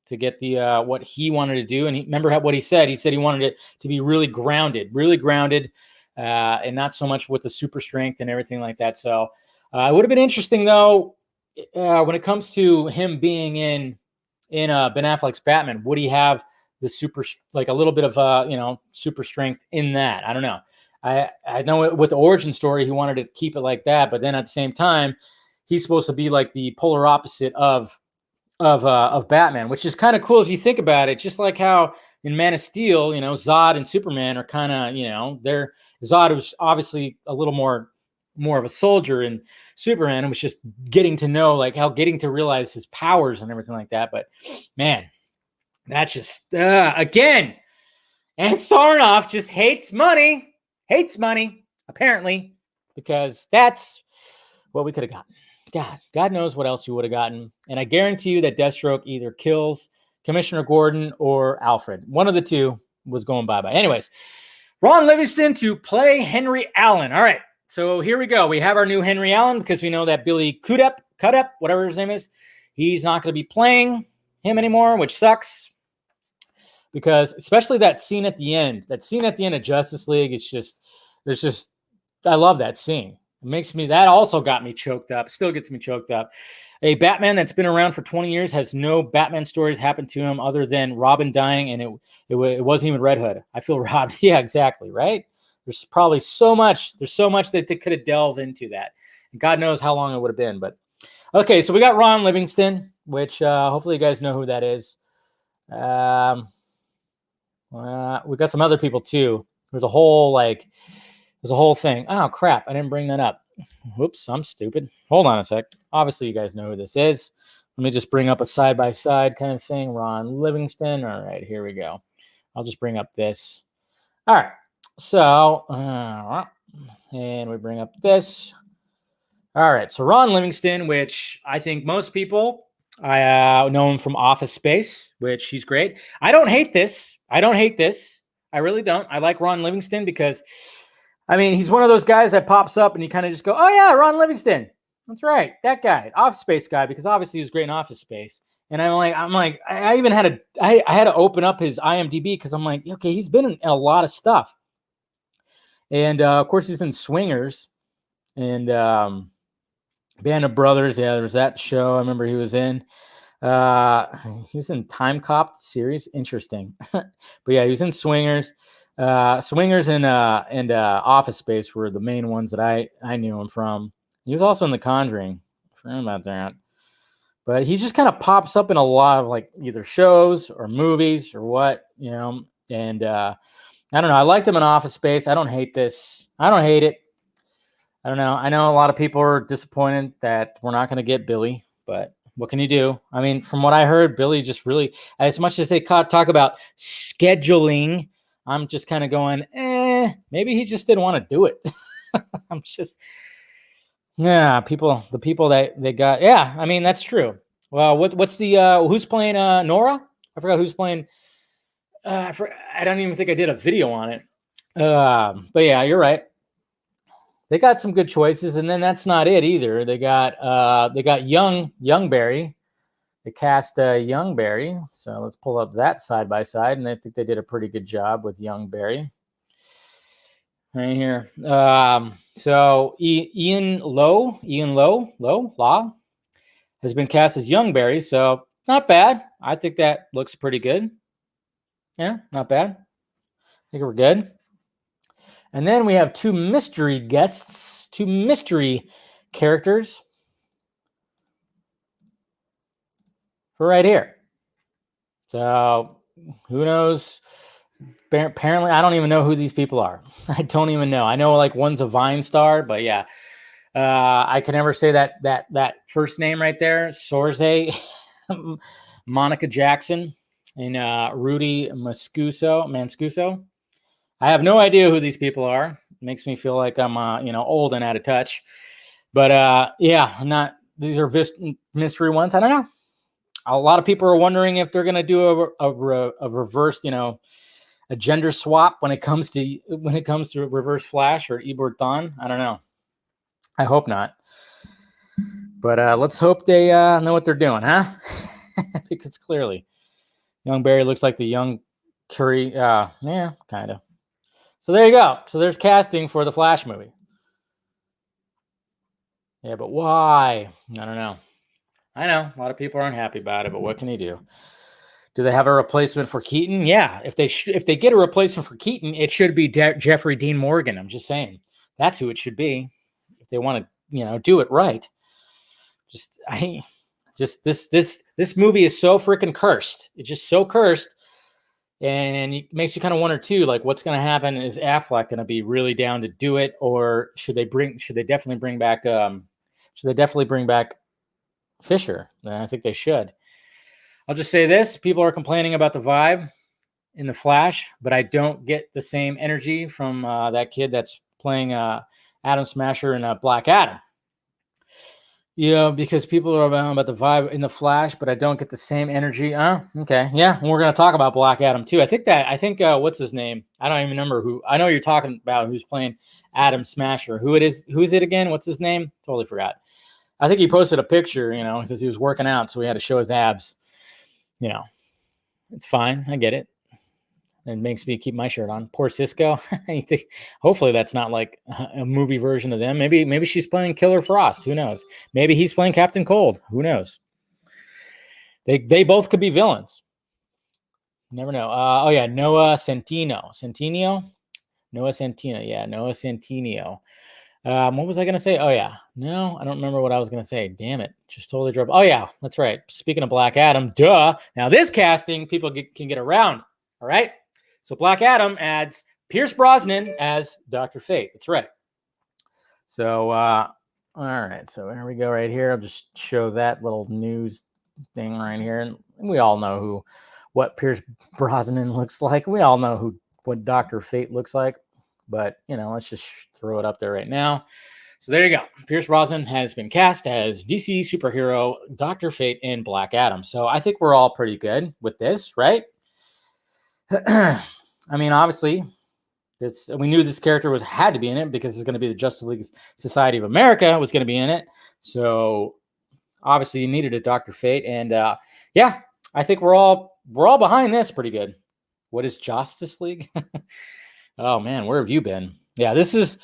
to get the what he wanted to do. And remember what he said. He said he wanted it to be really grounded, and not so much with the super strength and everything like that. So it would have been interesting though when it comes to him being in Ben Affleck's Batman. Would he have the super, like a little bit of super strength in that? I don't know. I know with the origin story, he wanted to keep it like that, but then at the same time, he's supposed to be like the polar opposite of Batman, which is kind of cool if you think about it. Just like how in Man of Steel, Zod and Superman are kind of, Zod was obviously a little more of a soldier, and Superman was just getting to know, getting to realize his powers and everything like that. But man, that's just again, and Sarnoff just hates money, apparently, because that's what we could have gotten. God knows what else you would have gotten. And I guarantee you that Deathstroke either kills Commissioner Gordon or Alfred. One of the two was going bye-bye. Anyways, Ron Livingston to play Henry Allen. All right, so here we go. We have our new Henry Allen because we know that Billy Crudup, whatever his name is, he's not going to be playing him anymore, which sucks. Because especially that scene at the end of Justice League, I love that scene. That also got me choked up. Still gets me choked up. A Batman that's been around for 20 years has no Batman stories happen to him other than Robin dying, and it wasn't even Red Hood. I feel robbed. Yeah, exactly, right? There's probably so much that they could have delved into that. And God knows how long it would have been. But okay, so we got Ron Livingston, which hopefully you guys know who that is. We got some other people too. There's a whole thing. Oh crap, I didn't bring that up. Whoops, I'm stupid. Hold on a sec. Obviously you guys know who this is. Let me just bring up a side-by-side kind of thing. Ron Livingston. All right, here we go. I'll just bring up this. All right, so and we bring up this. All right, so Ron Livingston, which I think most people I know him from Office Space, which he's great. I don't hate this. I I really don't. I like Ron Livingston because, I mean, he's one of those guys that pops up and you kind of just go, oh yeah, Ron Livingston. That's right, that guy, Office Space guy, because obviously he was great in Office Space. And I even had I had to open up his IMDb because I'm like, okay, he's been in a lot of stuff. And of course, he's in Swingers and Band of Brothers. Yeah, there was that show. I remember he was in. He was in Time Cop series. Interesting. But yeah, he was in Swingers. Swingers and Office Space were the main ones that I knew him from. He was also in The Conjuring. I forgot about that. But he just kind of pops up in a lot of like either shows or movies or what, you know. And I don't know. I liked him in Office Space. I don't hate this. I don't hate it. I don't know. I know a lot of people are disappointed that we're not going to get Billy, but what can you do? I mean, from what I heard, Billy just really, as much as they talk about scheduling, I'm just kind of going, maybe he just didn't want to do it. I'm just, yeah, the people that they got. Yeah, I mean, that's true. Well, what's the, who's playing Nora? I forgot who's playing. I don't even think I did a video on it. But yeah, you're right. They got some good choices, and then that's not it either. They got young Barry. They cast young Barry. So let's pull up that side by side, and I think they did a pretty good job with young Barry. Right here. So Ian Law has been cast as young Barry. So not bad. I think that looks pretty good. Yeah, not bad. I think we're good. And then we have two mystery guests, two mystery characters for right here. So who knows? Apparently, I don't even know who these people are. I don't even know. I know like one's a Vine star, but yeah, I can never say that first name right there. Sorze, Monica Jackson, and Rudy Mancuso. I have no idea who these people are. It makes me feel like I'm old and out of touch. But yeah, these are mystery ones. I don't know. A lot of people are wondering if they're going to do a reverse, a gender swap when it comes to Reverse Flash or Ebert Thawne. I don't know. I hope not. But let's hope they know what they're doing, huh? Because clearly, young Barry looks like the young Curry. Yeah, kind of. So there you go. So there's casting for the Flash movie. Yeah, but why? I don't know. I know a lot of people aren't happy about it, but what can you do? Do they have a replacement for Keaton? Yeah, if they get a replacement for Keaton, it should be Jeffrey Dean Morgan. I'm just saying that's who it should be if they want to, do it right. This movie is so freaking cursed. It's just so cursed. And it makes you kind of wonder too, like what's going to happen? Is Affleck going to be really down to do it, or should they definitely bring back Fisher? I think they should. I'll just say this: people are complaining about the vibe in the Flash, but I don't get the same energy from that kid that's playing Adam Smasher in Black Adam. Because people are about the vibe in the Flash, but I don't get the same energy. Okay. Yeah. And we're going to talk about Black Adam too. I think what's his name? I don't even remember who. I know you're talking about who's playing Adam Smasher. Who it is? Who's it again? What's his name? Totally forgot. I think he posted a picture, because he was working out. So he had to show his abs. It's fine. I get it. It makes me keep my shirt on. Poor Cisco. Hopefully that's not like a movie version of them. Maybe she's playing Killer Frost. Who knows? Maybe he's playing Captain Cold. Who knows? They both could be villains. Never know. Noah Centineo. Noah Centineo. Yeah, Noah Centineo. What was I going to say? Oh, yeah. No, I don't remember what I was going to say. Damn it. Just totally dropped. Oh, yeah. That's right. Speaking of Black Adam, duh. Now, this casting, people can get around. All right? So Black Adam adds Pierce Brosnan as Dr. Fate. That's right. So, all right. So here we go right here. I'll just show that little news thing right here. And we all know what Pierce Brosnan looks like. We all know what Dr. Fate looks like. But, let's just throw it up there right now. So there you go. Pierce Brosnan has been cast as DC superhero Dr. Fate in Black Adam. So I think we're all pretty good with this, right? I mean, obviously, we knew this character had to be in it because it's going to be the Justice League Society of America was going to be in it. So obviously, you needed a Dr. Fate, and yeah, I think we're all behind this pretty good. What is Justice League? Oh man, where have you been? Yeah, this is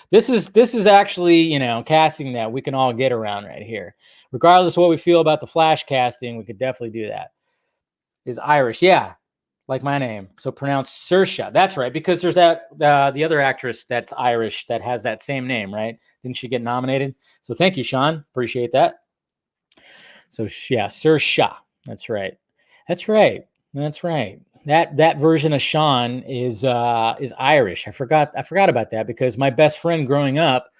actually, casting that we can all get around right here. Regardless of what we feel about the Flash casting, we could definitely do that. Is Irish, yeah, like my name. So pronounced Saoirse. That's right, because there's that the other actress that's Irish that has that same name, right? Didn't she get nominated? So thank you, Sean. Appreciate that. So yeah, Saoirse. That's right. That's right. That's right. That version of Sean is Irish. I forgot about that because my best friend growing up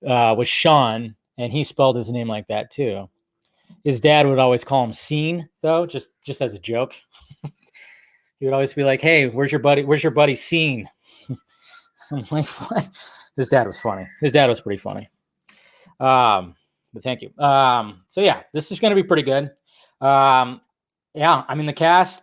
was Sean, and he spelled his name like that too. His dad would always call him Scene, though, just as a joke. He would always be like, "Hey, where's your buddy? Where's your buddy Scene?" I'm like, "What?" His dad was funny. His dad was pretty funny. But thank you. So yeah, this is going to be pretty good. Yeah, I mean the cast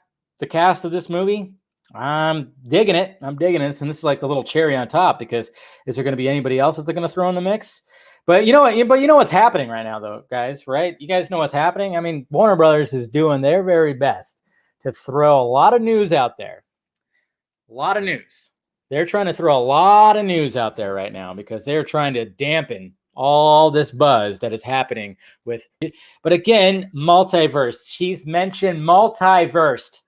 of this movie, I'm digging it. And this is like the little cherry on top, because is there going to be anybody else that they're going to throw in the mix? But you know what? But you know what's happening right now, though, guys, right? You guys know what's happening. I mean, Warner Brothers is doing their very best to throw a lot of news out there. A lot of news. They're trying to throw a lot of news out there right now because they're trying to dampen all this buzz that is happening with. But again, multiverse. She's mentioned multiverse.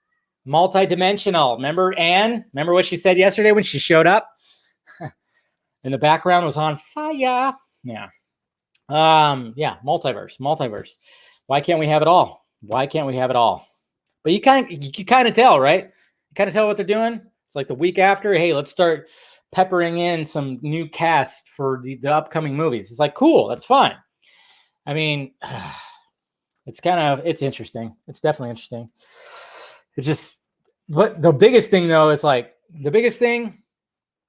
Multidimensional. Remember Anne? Remember what she said yesterday when she showed up? And the background was on fire. Yeah. Yeah, multiverse. Why can't we have it all? Why can't we have it all? But you kind of tell, right? You kind of tell what they're doing. It's like the week after, hey, let's start peppering in some new casts for the upcoming movies. It's like, cool, that's fine. I mean, it's interesting. It's definitely interesting. It's just, but the biggest thing though, is like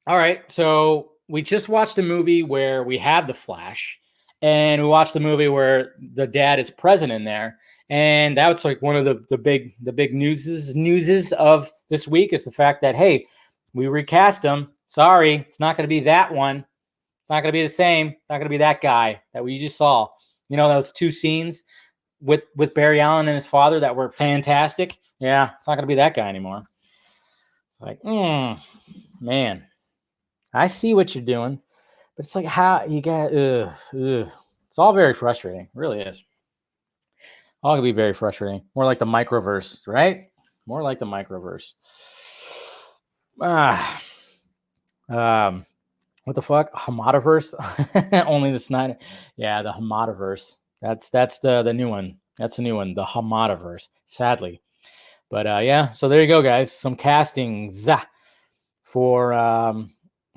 all right, so we just watched a movie where we have the Flash, and we watched the movie where the dad is present in there. And that's like one of the big newses of this week is the fact that, hey, we recast him. Sorry, it's not going to be that one. It's not going to be the same. It's not going to be that guy that we just saw. You know, those two scenes with Barry Allen and his father that were fantastic. Yeah, it's not going to be that guy anymore. It's like, man, I see what you're doing. But it's like, how you got, it's all very frustrating. It really is. All gonna be very frustrating. More like the microverse, right? More like the microverse. What the fuck? Hamadaverse? Only the Snyder. Yeah, the Hamadaverse. That's the new one. That's the new one, the Hamadaverse, sadly. But yeah, so there you go, guys. Some castings for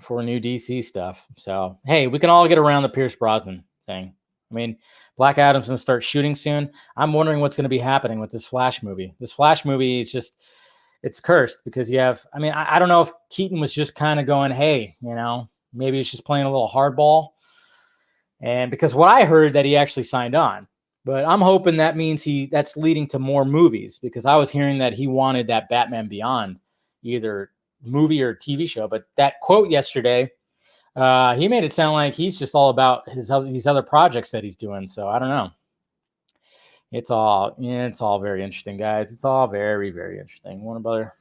new DC stuff. So hey, we can all get around the Pierce Brosnan thing. I mean, Black Adam's going to start shooting soon. I'm wondering what's going to be happening with this Flash movie. This Flash movie is just, it's cursed because you have, I mean, I don't know if Keaton was just kind of going, hey, maybe he's just playing a little hardball. And because what I heard that he actually signed on, but I'm hoping that means that's leading to more movies, because I was hearing that he wanted that Batman Beyond, either movie or TV show. But that quote yesterday, he made it sound like he's just all about these other projects that he's doing. So I don't know. It's all very interesting, guys. It's all very, very interesting. Warner Brother.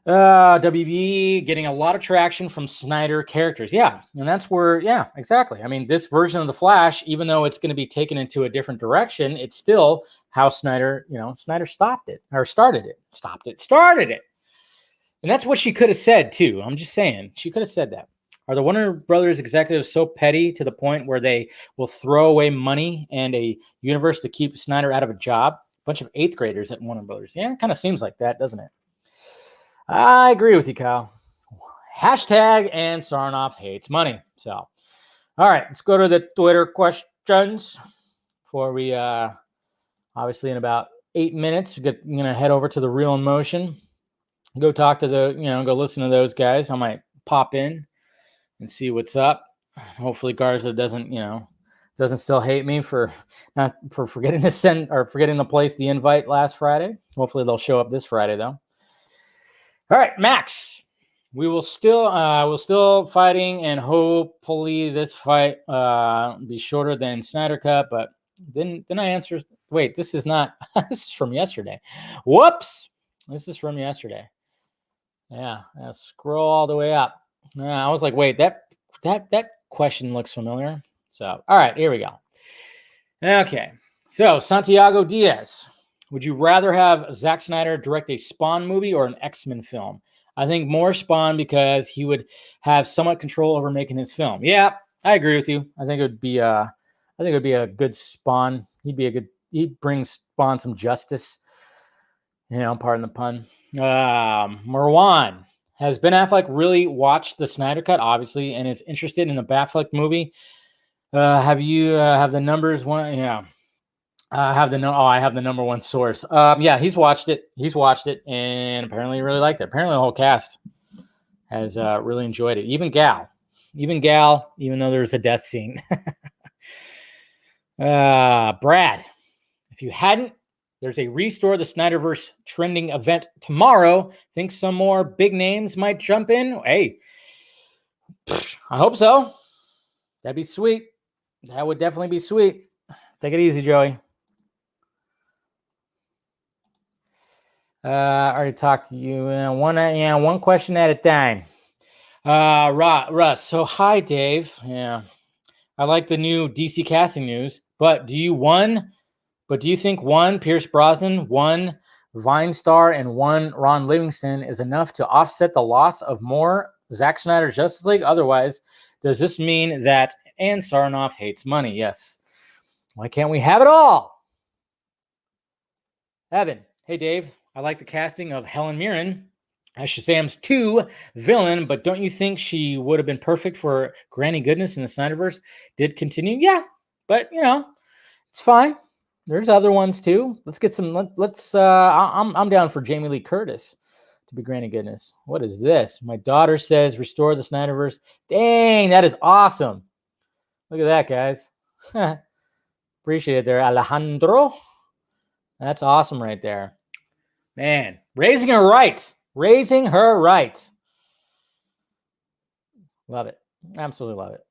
WB getting a lot of traction from Snyder characters. Yeah. And that's where, yeah, exactly. I mean, this version of the Flash, even though it's going to be taken into a different direction, it's still how Snyder started it. And that's what she could have said, too. I'm just saying. She could have said that. Are the Warner Brothers executives so petty to the point where they will throw away money and a universe to keep Snyder out of a job? A bunch of 8th graders at Warner Brothers. Yeah, it kind of seems like that, doesn't it? I agree with you, Kyle. Hashtag and Sarnoff hates money. So, all right, let's go to the Twitter questions before we, obviously in about 8 minutes, I'm going to head over to the Real in Motion. Go talk to go listen to those guys. I might pop in and see what's up. Hopefully Garza doesn't still hate me for forgetting to place the invite last Friday. Hopefully they'll show up this Friday though. All right, Max. We're still fighting, and hopefully this fight be shorter than Snyder Cut. But then I answer. Wait, this is not. This is from yesterday. Whoops. This is from yesterday. Yeah, scroll all the way up. I was like, wait, that question looks familiar. So, all right, here we go. Okay, so Santiago Diaz. Would you rather have Zack Snyder direct a Spawn movie or an X-Men film? I think more Spawn because he would have somewhat control over making his film. Yeah, I agree with you. I think it would be a good Spawn. He'd bring Spawn some justice. Pardon the pun. Marwan, has Ben Affleck really watched the Snyder Cut, obviously, and is interested in the Affleck movie? Have you have the numbers one? Yeah. I have the number one source. Yeah, he's watched it. And apparently he really liked it. Apparently the whole cast has really enjoyed it. Even Gal, even though there's a death scene. Brad, if you hadn't, there's a Restore the Snyderverse trending event tomorrow. Think some more big names might jump in? Hey, I hope so. That'd be sweet. That would definitely be sweet. Take it easy, Joey. I already talked to you. One question at a time. Russ. So, hi, Dave. Yeah, I like the new DC casting news. But do you think one Pierce Brosnan, one Vine Star, and one Ron Livingston is enough to offset the loss of more Zack Snyder's Justice League? Otherwise, does this mean that Ann Sarnoff hates money? Yes. Why can't we have it all? Evan. Hey, Dave. I like the casting of Helen Mirren as Shazam's 2 villain, but don't you think she would have been perfect for Granny Goodness in the Snyderverse? Did continue? Yeah, but it's fine. There's other ones too. Let's get some. I'm down for Jamie Lee Curtis to be Granny Goodness. What is this? My daughter says restore the Snyderverse. Dang, that is awesome. Look at that, guys. Appreciate it there, Alejandro. That's awesome right there. Man, raising her right. Love it. Absolutely love it.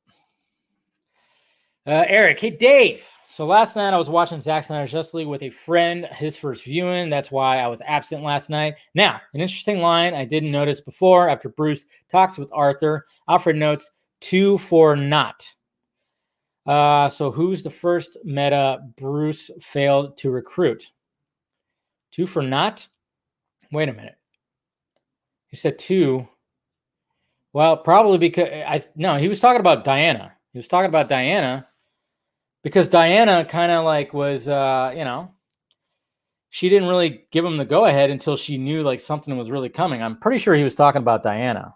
Eric, hey, Dave. So last night I was watching Zack Snyder's Justice League with a friend, his first viewing. That's why I was absent last night. Now, an interesting line I didn't notice before after Bruce talks with Arthur. Alfred notes 2 for not. So who's the first meta Bruce failed to recruit? 2 for not? Wait a minute. He said 2. Well, probably because he was talking about Diana. Because Diana kind of like was, she didn't really give him the go ahead until she knew like something was really coming. I'm pretty sure he was talking about Diana.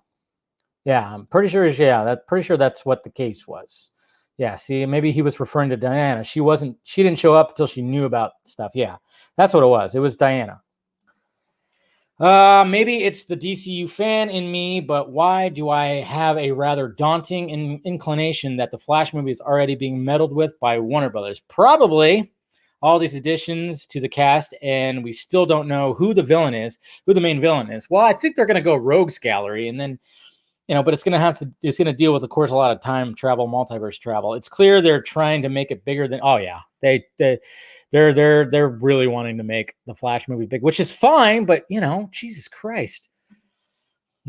Yeah, I'm pretty sure. Yeah, pretty sure that's what the case was. Yeah, see, maybe he was referring to Diana. She didn't show up until she knew about stuff. Yeah, that's what it was. It was Diana. Maybe it's the DCU fan in me, but why do I have a rather daunting inclination that the Flash movie is already being meddled with by Warner Brothers? Probably all these additions to the cast, and we still don't know who the main villain is. Well, I think they're going to go Rogues Gallery, and then, but it's going to deal with, of course, a lot of time travel, multiverse travel. It's clear they're trying to make it bigger than, they're really wanting to make the Flash movie big, which is fine, but Jesus Christ.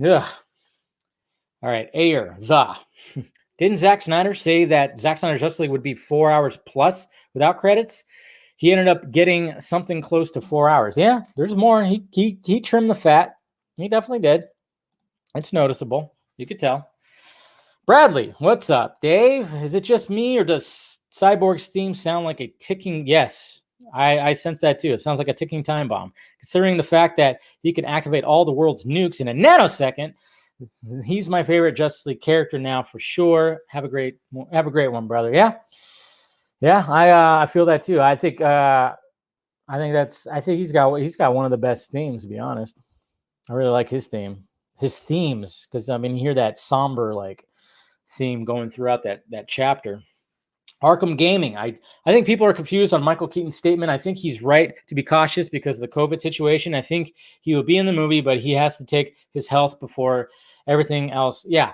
Ugh. All right, didn't Zack Snyder say that Zack Snyder's Justice League would be 4 hours plus without credits? He ended up getting something close to 4 hours. Yeah, there's more. He trimmed the fat. He definitely did. It's noticeable. You could tell. Bradley, what's up? Dave, is it just me or does Cyborg's theme sound like a ticking? Yes, I sense that too. It sounds like a ticking time bomb. Considering the fact that he can activate all the world's nukes in a nanosecond, he's my favorite Justice League character now for sure. Have a great one, brother. Yeah. I feel that too. I think he's got one of the best themes, to be honest. I really like his themes, because you hear that somber like theme going throughout that chapter. Arkham Gaming. I think people are confused on Michael Keaton's statement. I think he's right to be cautious because of the COVID situation. I think he will be in the movie, but he has to take his health before everything else. Yeah.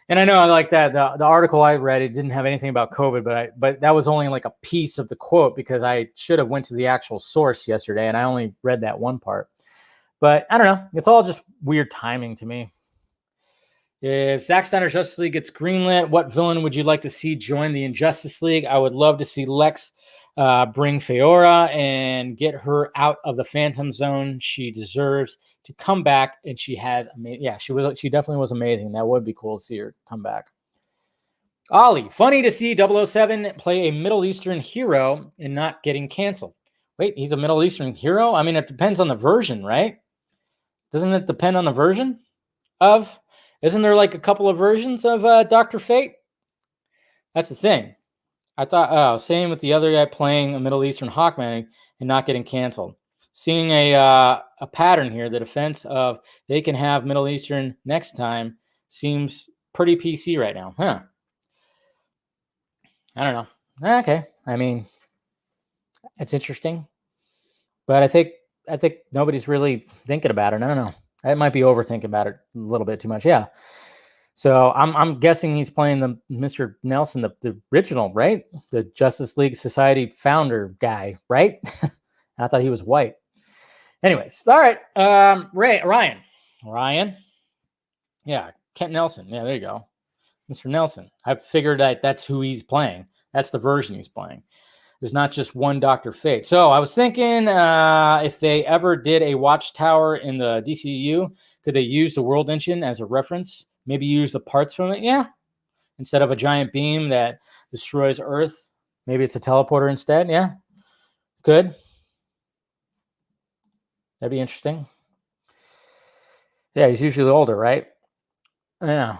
And I know I like that. The article I read, it didn't have anything about COVID, but that was only like a piece of the quote because I should have went to the actual source yesterday and I only read that one part. But I don't know. It's all just weird timing to me. If Zack Snyder's Justice League gets greenlit, what villain would you like to see join the Injustice League? I would love to see Lex bring Feora and get her out of the Phantom Zone. She deserves to come back, and she has. She definitely was amazing. That would be cool to see her come back. Ollie, funny to see 007 play a Middle Eastern hero and not getting canceled. Wait, he's a Middle Eastern hero? I mean, it depends on the version, right? Doesn't it depend on the version of? Isn't there like a couple of versions of Dr. Fate? That's the thing. I thought, same with the other guy playing a Middle Eastern Hawkman and not getting canceled. Seeing a pattern here, the defense of they can have Middle Eastern next time seems pretty PC right now. Huh. I don't know. Okay. I mean, it's interesting. But I think nobody's really thinking about it. I don't know. I might be overthinking about it a little bit too much. Yeah. So I'm guessing he's playing the Mr. Nelson, the original, right? The Justice League Society founder guy, right? I thought he was white. Anyways, all right. Ryan. Yeah, Kent Nelson. Yeah, there you go. Mr. Nelson. I figured that's who he's playing. That's the version he's playing. There's not just one Dr. Fate. So I was thinking if they ever did a watchtower in the DCU, could they use the World Engine as a reference? Maybe use the parts from it? Yeah. Instead of a giant beam that destroys Earth, maybe it's a teleporter instead. Yeah. Good. That'd be interesting. Yeah, he's usually older, right? Yeah.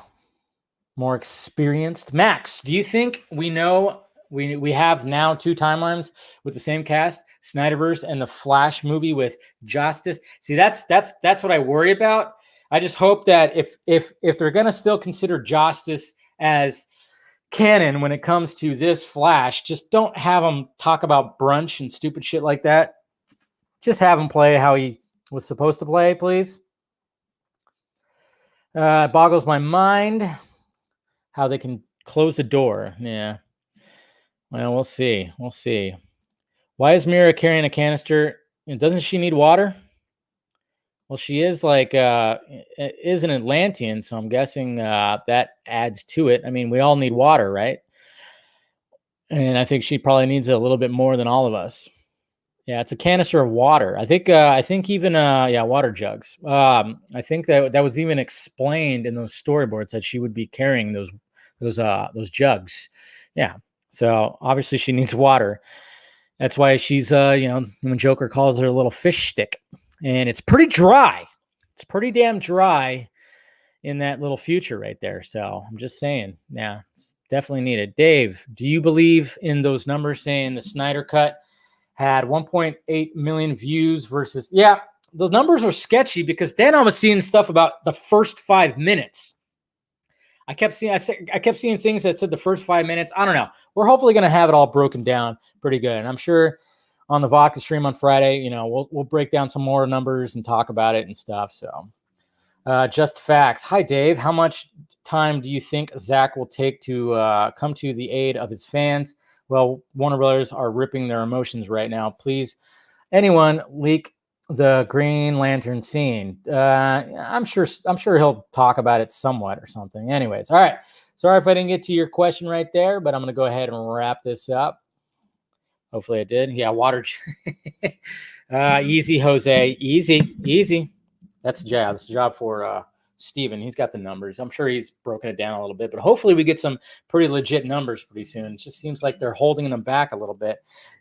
More experienced. Max, do you think we know we have now two timelines with the same cast, Snyderverse and the Flash movie with Justice? See, that's what I worry about. I just hope that if they're gonna still consider Justice as canon when it comes to this Flash, just don't have him talk about brunch and stupid shit like that. Just have him play how he was supposed to play, please. It boggles my mind how they can close the door. Yeah. Well, we'll see. We'll see. Why is Mira carrying a canister? Doesn't she need water? Well, she is is an Atlantean, so I'm guessing that adds to it. I mean, we all need water, right? And I think she probably needs it a little bit more than all of us. Yeah, it's a canister of water. I think even water jugs. I think that was even explained in those storyboards that she would be carrying those jugs. Yeah. So obviously she needs water. That's why she's when Joker calls her a little fish stick. And it's pretty dry. It's pretty damn dry in that little future right there. So I'm just saying, yeah, it's definitely needed. Dave, do you believe in those numbers saying the Snyder Cut had 1.8 million views versus, yeah, the numbers are sketchy because then I was seeing stuff about the first 5 minutes. I kept seeing things that said the first 5 minutes. I don't know. We're hopefully going to have it all broken down pretty good. And I'm sure on the vodka stream on Friday, we'll break down some more numbers and talk about it and stuff. So just facts. Hi, Dave. How much time do you think Zach will take to come to the aid of his fans? Well, Warner Brothers are ripping their emotions right now. Please, anyone leak the Green Lantern scene. I'm sure he'll talk about it somewhat or something. Anyways, all right. Sorry if I didn't get to your question right there, but I'm going to go ahead and wrap this up. Hopefully I did. Yeah, water. Easy, Jose. Easy. That's a job. That's a job for Steven. He's got the numbers. I'm sure he's broken it down a little bit, but hopefully we get some pretty legit numbers pretty soon. It just seems like they're holding them back a little bit.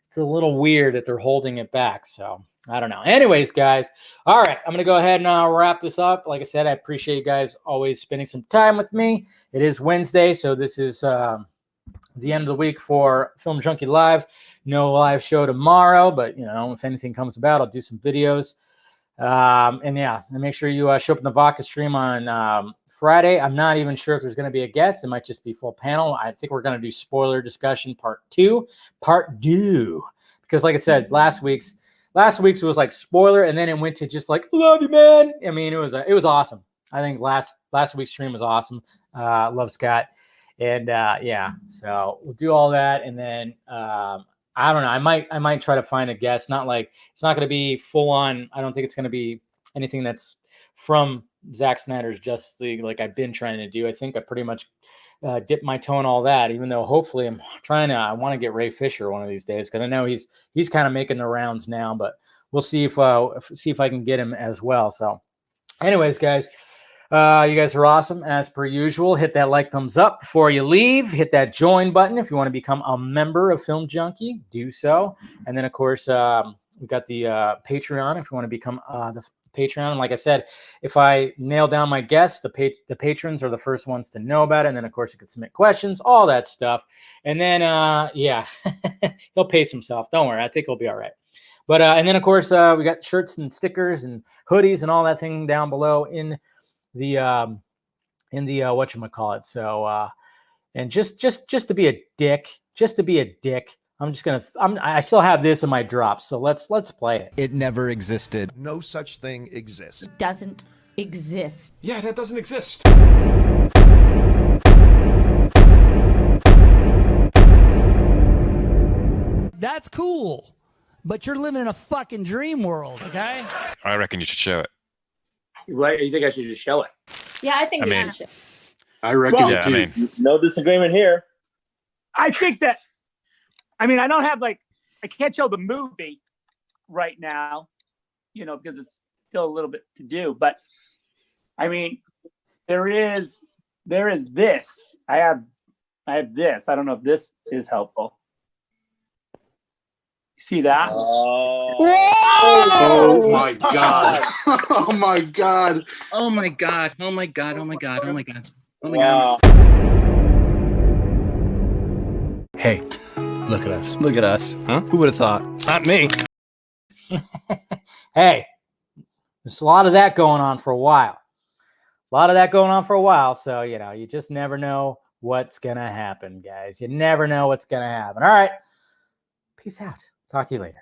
It's a little weird that they're holding it back. So I don't know. Anyways, guys. All right. I'm going to go ahead and wrap this up. Like I said, I appreciate you guys always spending some time with me. It is Wednesday, so this is the end of the week for Film Junkie Live. No live show tomorrow, but if anything comes about, I'll do some videos. And make sure you show up in the vodka stream on Friday. I'm not even sure if there's going to be a guest. It might just be full panel. I think we're going to do spoiler discussion part two, because like I said, last week's was like spoiler, and then it went to just like, love you, man. I mean, it was awesome. I think last week's stream was awesome. Love Scott, and yeah, so we'll do all that, and then I don't know. I might try to find a guest. Not like it's not going to be full on. I don't think it's going to be anything that's from Zack Snyder's Justice League like I've been trying to do. I think I pretty much dipped my toe in all that. Even though hopefully I want to get Ray Fisher one of these days because I know he's kind of making the rounds now. But we'll see if I can get him as well. So, anyways, guys. You guys are awesome as per usual. Hit that like, thumbs up before you leave. Hit that join button if you want to become a member of Film Junkie. Do so. And then of course we got the Patreon if you want to become the Patreon. And like I said, if I nail down my guests, the patrons are the first ones to know about it. And then of course you can submit questions, all that stuff. And then yeah, he'll pace himself. Don't worry, I think he'll be all right. But and then of course we got shirts and stickers and hoodies and all that thing down below in the whatchamacallit. So and just to be a dick, I still have this in my drops, so let's play it. It never existed. No such thing exists. Doesn't exist. Yeah, that doesn't exist. That's cool, but you're living in a fucking dream world, okay? I reckon you should show it. Right? You think I should just show it? Yeah, I think you should show. I reckon it too. No disagreement here. I think that, I mean, I don't have I can't show the movie right now, because it's still a little bit to do. But I mean, there is this. I have this. I don't know if this is helpful. See that? Oh my god! Oh my god! Oh my god! Oh my god! Oh my god! Oh my god! Oh my god! Hey, look at us! Look at us! Huh? Who would have thought? Not me. Hey, there's a lot of that going on for a while. So you just never know what's gonna happen, guys. You never know what's gonna happen. All right. Peace out. Talk to you later.